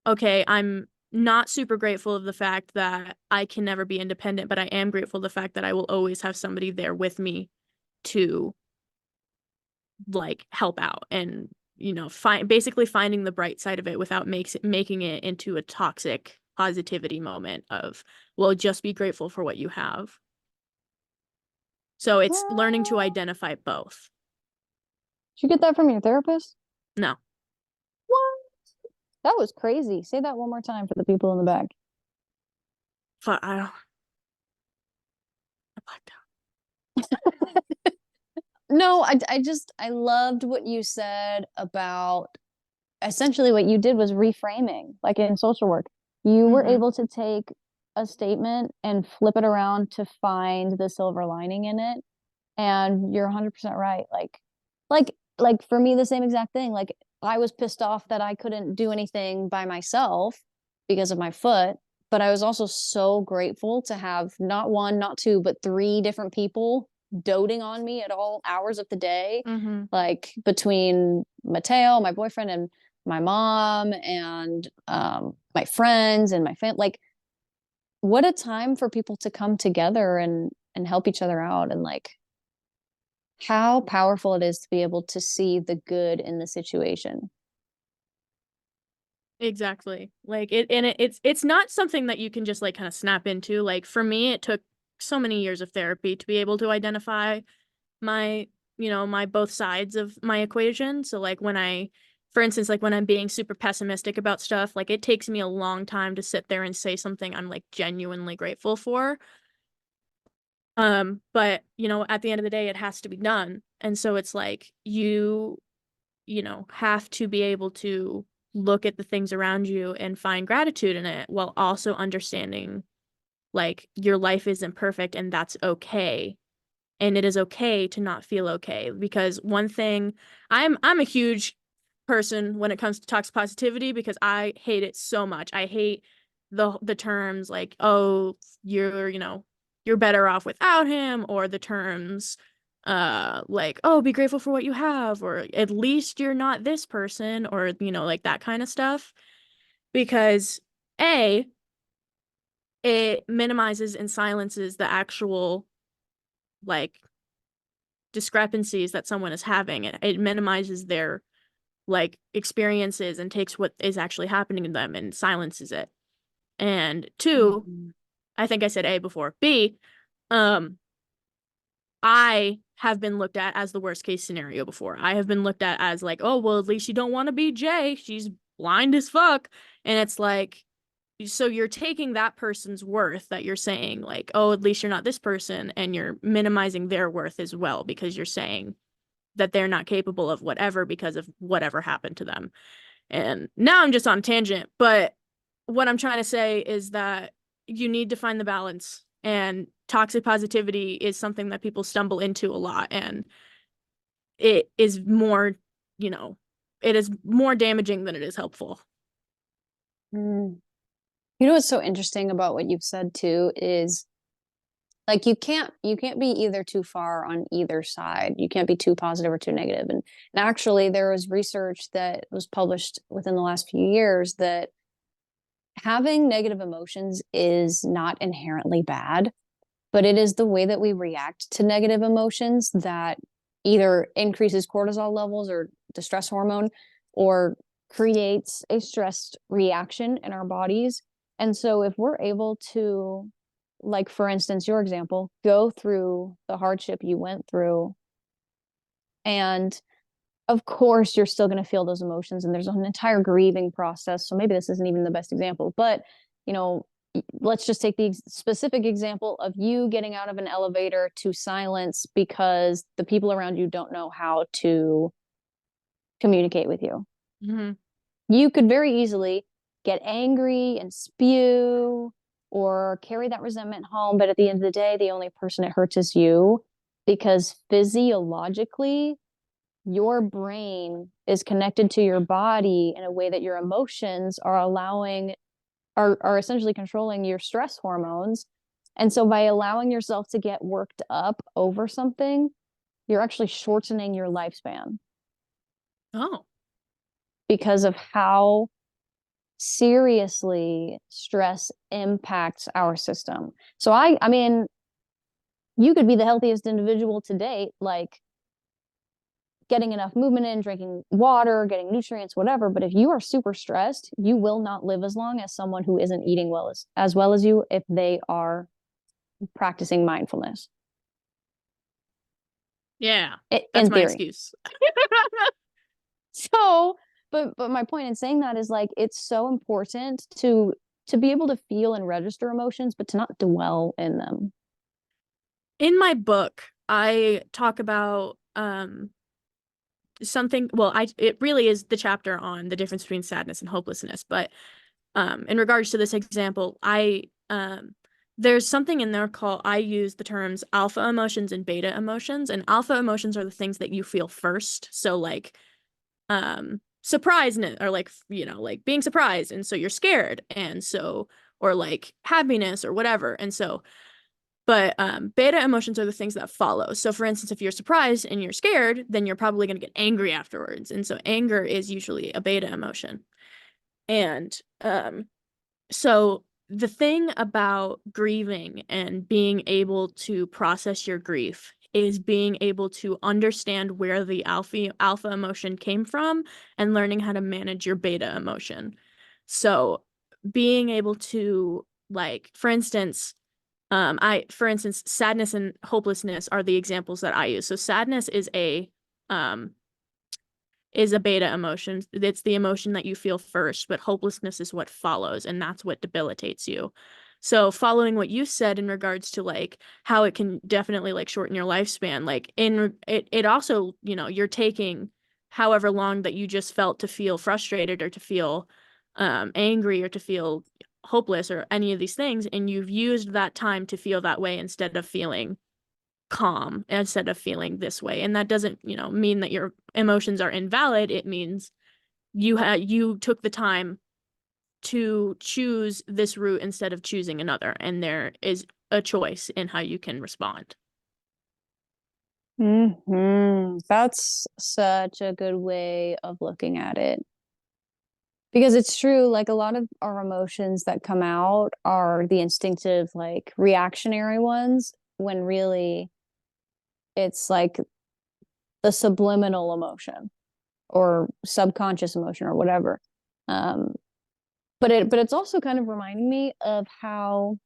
okay, I'm not super grateful of the fact that I can never be independent, but I am grateful the fact that I will always have somebody there with me to like help out and basically finding the bright side of it without making it into a toxic positivity moment of, well, just be grateful for what you have. So it's learning to identify both. Did you get that from your therapist? No. What? That was crazy. Say that one more time for the people in the back. But I don't. I blacked out. No, I loved what you said about essentially what you did was reframing, like in social work. You were Mm-hmm. able to take a statement and flip it around to find the silver lining in it. And you're 100% right. Like for me, the same exact thing. Like I was pissed off that I couldn't do anything by myself because of my foot, but I was also so grateful to have not one, not two, but three different people doting on me at all hours of the day. Mm-hmm. Like between Mateo, my boyfriend, and my mom, and my friends and my family. Like, what a time for people to come together and help each other out, and like how powerful it is to be able to see the good in the situation. Exactly. Like it's not something that you can just like kind of snap into. Like for me, it took so many years of therapy to be able to identify my, my both sides of my equation. So like for instance, like when I'm being super pessimistic about stuff, like it takes me a long time to sit there and say something I'm like genuinely grateful for. But at the end of the day, it has to be done. And so it's like have to be able to look at the things around you and find gratitude in it while also understanding like your life isn't perfect and that's okay. And it is okay to not feel okay because one thing I'm a huge person when it comes to toxic positivity because I hate it so much. I hate the terms like, oh, you're better off without him, or the terms like, oh, be grateful for what you have, or at least you're not this person, or like that kind of stuff. Because A, it minimizes and silences the actual like discrepancies that someone is having. It minimizes their like experiences and takes what is actually happening to them and silences it. And two, Mhm. I think I said A before. B, um, I have been looked at as the worst case scenario before. I have been looked at as like, oh, well, at least you don't want to be Jay. She's blind as fuck. And it's like, so you're taking that person's worth that you're saying, like, oh, at least you're not this person, and you're minimizing their worth as well because you're saying that they're not capable of whatever because of whatever happened to them. And now I'm just on a tangent, but what I'm trying to say is that you need to find the balance. And toxic positivity is something that people stumble into a lot. And it is more, you know, it is more damaging than it is helpful. Mm. You know what's so interesting about what you've said too is like you can't be either too far on either side. You can't be too positive or too negative. And actually there was research that was published within the last few years that having negative emotions is not inherently bad, but it is the way that we react to negative emotions that either increases cortisol levels or the stress hormone, or creates a stressed reaction in our bodies. And so if we're able to, like for instance your example, go through the hardship you went through, and of course you're still going to feel those emotions and there's an entire grieving process, so maybe this isn't even the best example, but you know, let's just take the specific example of you getting out of an elevator to silence because the people around you don't know how to communicate with you. Mm-hmm. You could very easily get angry and spew or carry that resentment home, but at the end of the day the only person it hurts is you, because physiologically your brain is connected to your body in a way that your emotions are allowing are essentially controlling your stress hormones. And so by allowing yourself to get worked up over something, you're actually shortening your lifespan Oh. because of how seriously stress impacts our system. So I mean, you could be the healthiest individual to date, like getting enough movement in, drinking water, getting nutrients, whatever. But if you are super stressed, you will not live as long as someone who isn't eating as well as you if they are practicing mindfulness. Yeah, that's In my theory. excuse. So, but my point in saying that is like it's so important to be able to feel and register emotions, but to not dwell in them. In my book, I talk about something, well, it really is the chapter on the difference between sadness and hopelessness, but in regards to this example, there's something in there called, I use the terms alpha emotions and beta emotions, and alpha emotions are the things that you feel first. So like surprise, or like, you know, like being surprised, and so you're scared, and so, or like happiness or whatever. And so, but beta emotions are the things that follow. So for instance, if you're surprised and you're scared, then you're probably going to get angry afterwards. And so anger is usually a beta emotion. And so the thing about grieving and being able to process your grief is being able to understand where the alpha emotion came from and learning how to manage your beta emotion. So being able to, like, for instance, sadness and hopelessness are the examples that I use. So sadness um is a beta emotion. It's the emotion that you feel first, but hopelessness is what follows, and that's what debilitates you. So following what you said in regards to like how it can definitely like shorten your lifespan, like it also, you know, you're taking however long that you just felt to feel frustrated or to feel angry or to feel hopeless or any of these things, and you've used that time to feel that way instead of feeling calm, instead of feeling this way. And that doesn't, you know, mean that your emotions are invalid. It means you took the time to choose this route instead of choosing another, and there is a choice in how you can respond. That's such a good way of looking at it. Because it's true, like a lot of our emotions that come out are the instinctive, like reactionary ones, when really it's like the subliminal emotion or subconscious emotion or whatever. Um, but it's also kind of reminding me of how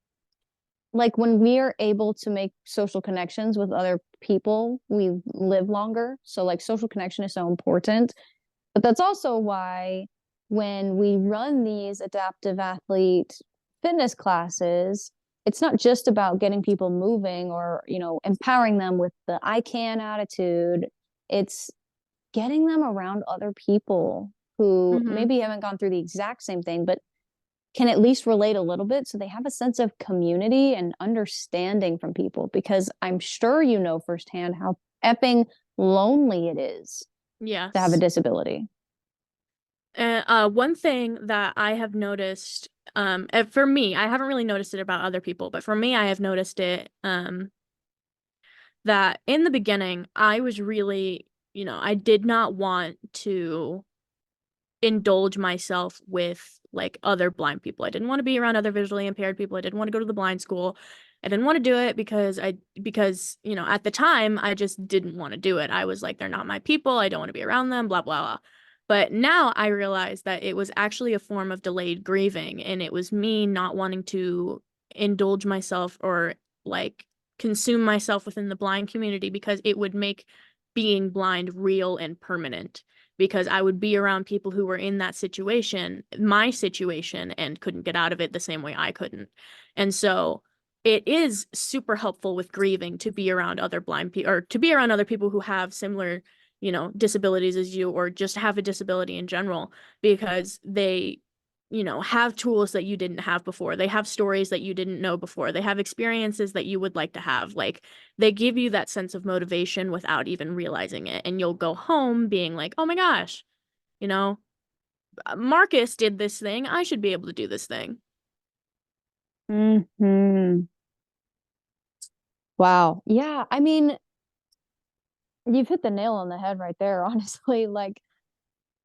like when we are able to make social connections with other people, we live longer. So like social connection is so important. But that's also why when we run these adaptive athlete fitness classes, it's not just about getting people moving or, you know, empowering them with the I can attitude. It's getting them around other people who Mm-hmm. maybe haven't gone through the exact same thing, but can at least relate a little bit so they have a sense of community and understanding from people, because I'm sure you know firsthand how effing lonely it is to have a Yes. disability. And one thing that I have noticed, for me, I haven't really noticed it about other people, but for me, I have noticed it, that in the beginning, I was really, you know, I did not want to indulge myself with like other blind people. I didn't want to be around other visually impaired people. I didn't want to go to the blind school. I didn't want to do it because, you know, at the time I just didn't want to do it. I was like, they're not my people. I don't want to be around them, blah, blah, blah. But now I realize that it was actually a form of delayed grieving, and it was me not wanting to indulge myself or like consume myself within the blind community because it would make being blind real and permanent, because I would be around people who were in that situation, my situation, and couldn't get out of it the same way I couldn't. And so it is super helpful with grieving to be around other blind people, or to be around other people who have similar, you know, disabilities as you, or just have a disability in general, because they, you know, have tools that you didn't have before. They have stories that you didn't know before. They have experiences that you would like to have. Like, they give you that sense of motivation without even realizing it. And you'll go home being like, oh my gosh, you know, Marcus did this thing. I should be able to do this thing. Hmm. Wow. Yeah. I mean, you've hit the nail on the head right there, honestly. Like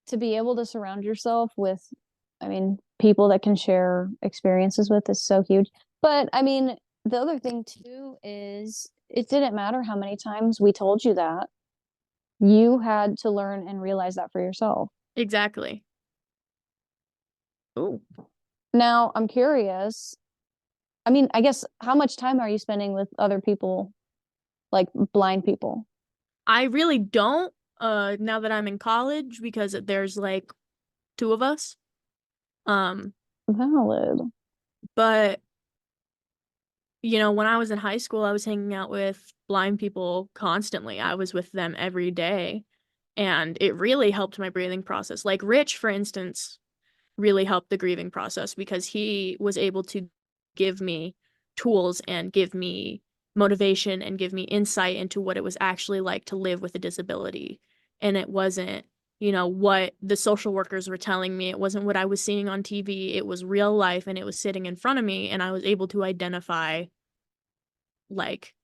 to be able to surround yourself with, I mean, people that can share experiences with is so huge. But I mean, the other thing too is it didn't matter how many times we told you that. You had to learn and realize that for yourself. Exactly. Oh, Now, I'm curious. I mean, I guess how much time are you spending with other people, like blind people? I really don't now that I'm in college because there's like two of us. Um, Valid. but when I was in high school, I was hanging out with blind people constantly. I was with them every day, and it really helped my breathing process. Like Rich, for instance, really helped the grieving process because he was able to give me tools and give me motivation and give me insight into what it was actually like to live with a disability. And it wasn't, what the social workers were telling me. It wasn't what I was seeing on TV. It was real life and it was sitting in front of me. And I was able to identify, like,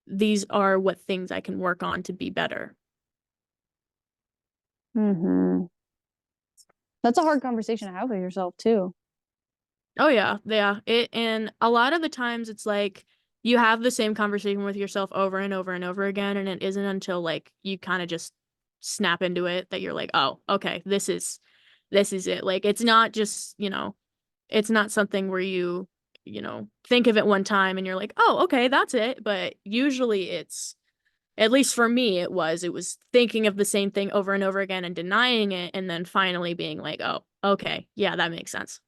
these are what things I can work on to be better. Mm-hmm. That's a hard conversation to have with yourself too. Oh yeah, yeah. And a lot of the times it's like you have the same conversation with yourself over and over and over again, and it isn't until like you kind of just snap into it that you're like, oh, okay, this is it. Like it's not just, it's not something where you think of it one time and you're like, oh, okay, that's it. But usually it's, at least for me, it was thinking of the same thing over and over again and denying it, and then finally being like, oh, okay, yeah, that makes sense.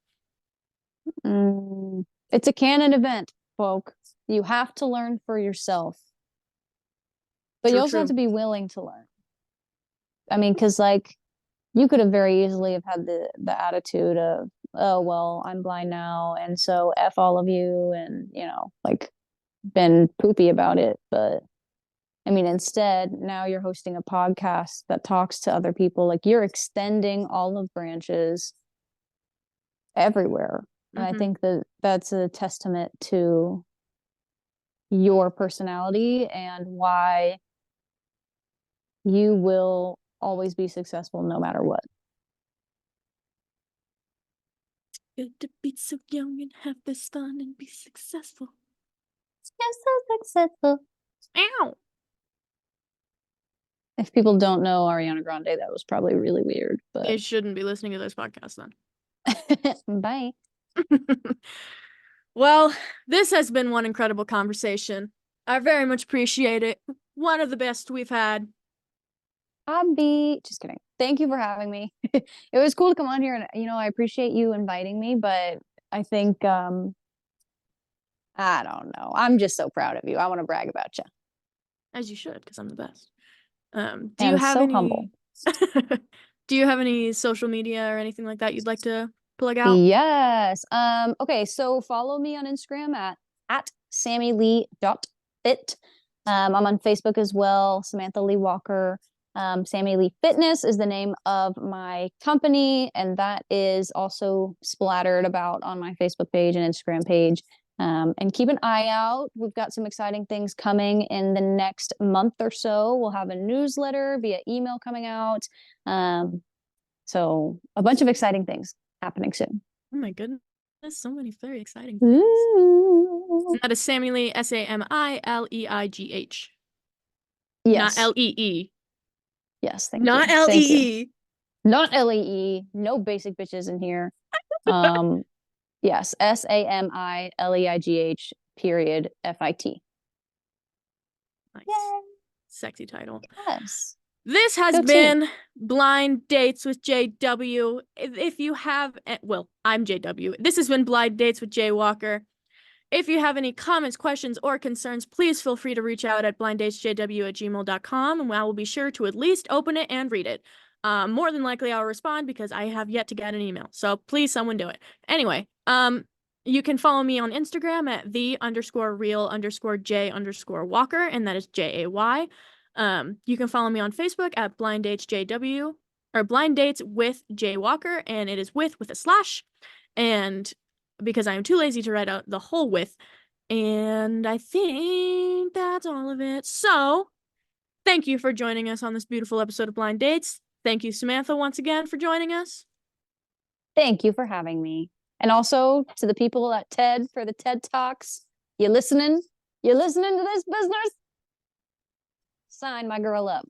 It's a canon event, folk. You have to learn for yourself, but you True, also have true. to be willing to learn. I mean, because like you could have very easily have had the attitude of, oh well, I'm blind now, and so F all of you, and like been poopy about it. But I mean, instead, now you're hosting a podcast that talks to other people. Like you're extending olive branches everywhere. And I Mm-hmm. think that that's a testament to your personality and why you will always be successful no matter what. Good to be so young and have this fun and be successful. You're so successful. Ow! If people don't know Ariana Grande, that was probably really weird, but They shouldn't be listening to this podcast then. bye. Well, this has been one incredible conversation. I very much appreciate it. One of the best we've had. I'll be just kidding. Thank you for having me. It was cool to come on here and I appreciate you inviting me, but I think I don't know. I'm just so proud of you. I want to brag about you. As you should, because I'm the best. Do you And have so humble. any do you have any social media or anything like that you'd like to plug out? Yes. Okay, so follow me on Instagram at SamiLeigh.Fit. I'm on Facebook as well, Samantha Lee Walker. Sammy Leigh Fitness is the name of my company, and that is also splattered about on my Facebook page and Instagram page. And keep an eye out. We've got some exciting things coming in the next month or so. We'll have a newsletter via email coming out. So a bunch of exciting things happening soon. Oh my goodness. There's so many very exciting things. Ooh. And that is SamiLeigh, SamiLeigh. Not Yes. Lee. Yes. Thank Not you. Thank you. Lee. Not Lee. No basic bitches in here. Yes. SamiLeigh period FIT. Nice. Yay. Sexy title. Yes. This has Go team. been Blind Dates with JW. If you have, well, I'm JW. This has been Blind Dates with Jay Walker. If you have any comments, questions, or concerns, please feel free to reach out at blinddatesjw@gmail.com, and I will be sure to at least open it and read it. More than likely, I'll respond because I have yet to get an email. So please, someone do it. Anyway, you can follow me on Instagram at the_real_J_Walker, and that is JAY. You can follow me on Facebook at Blind Dates JW, or Blind Dates with Jay Walker, and it is with a slash. And because I am too lazy to write out the whole with. And I think that's all of it. So, thank you for joining us on this beautiful episode of Blind Dates. Thank you, Samantha, once again for joining us. Thank you for having me. And also to the people at TED for the TED Talks. You listening? You listening to this business? Sign my girl up.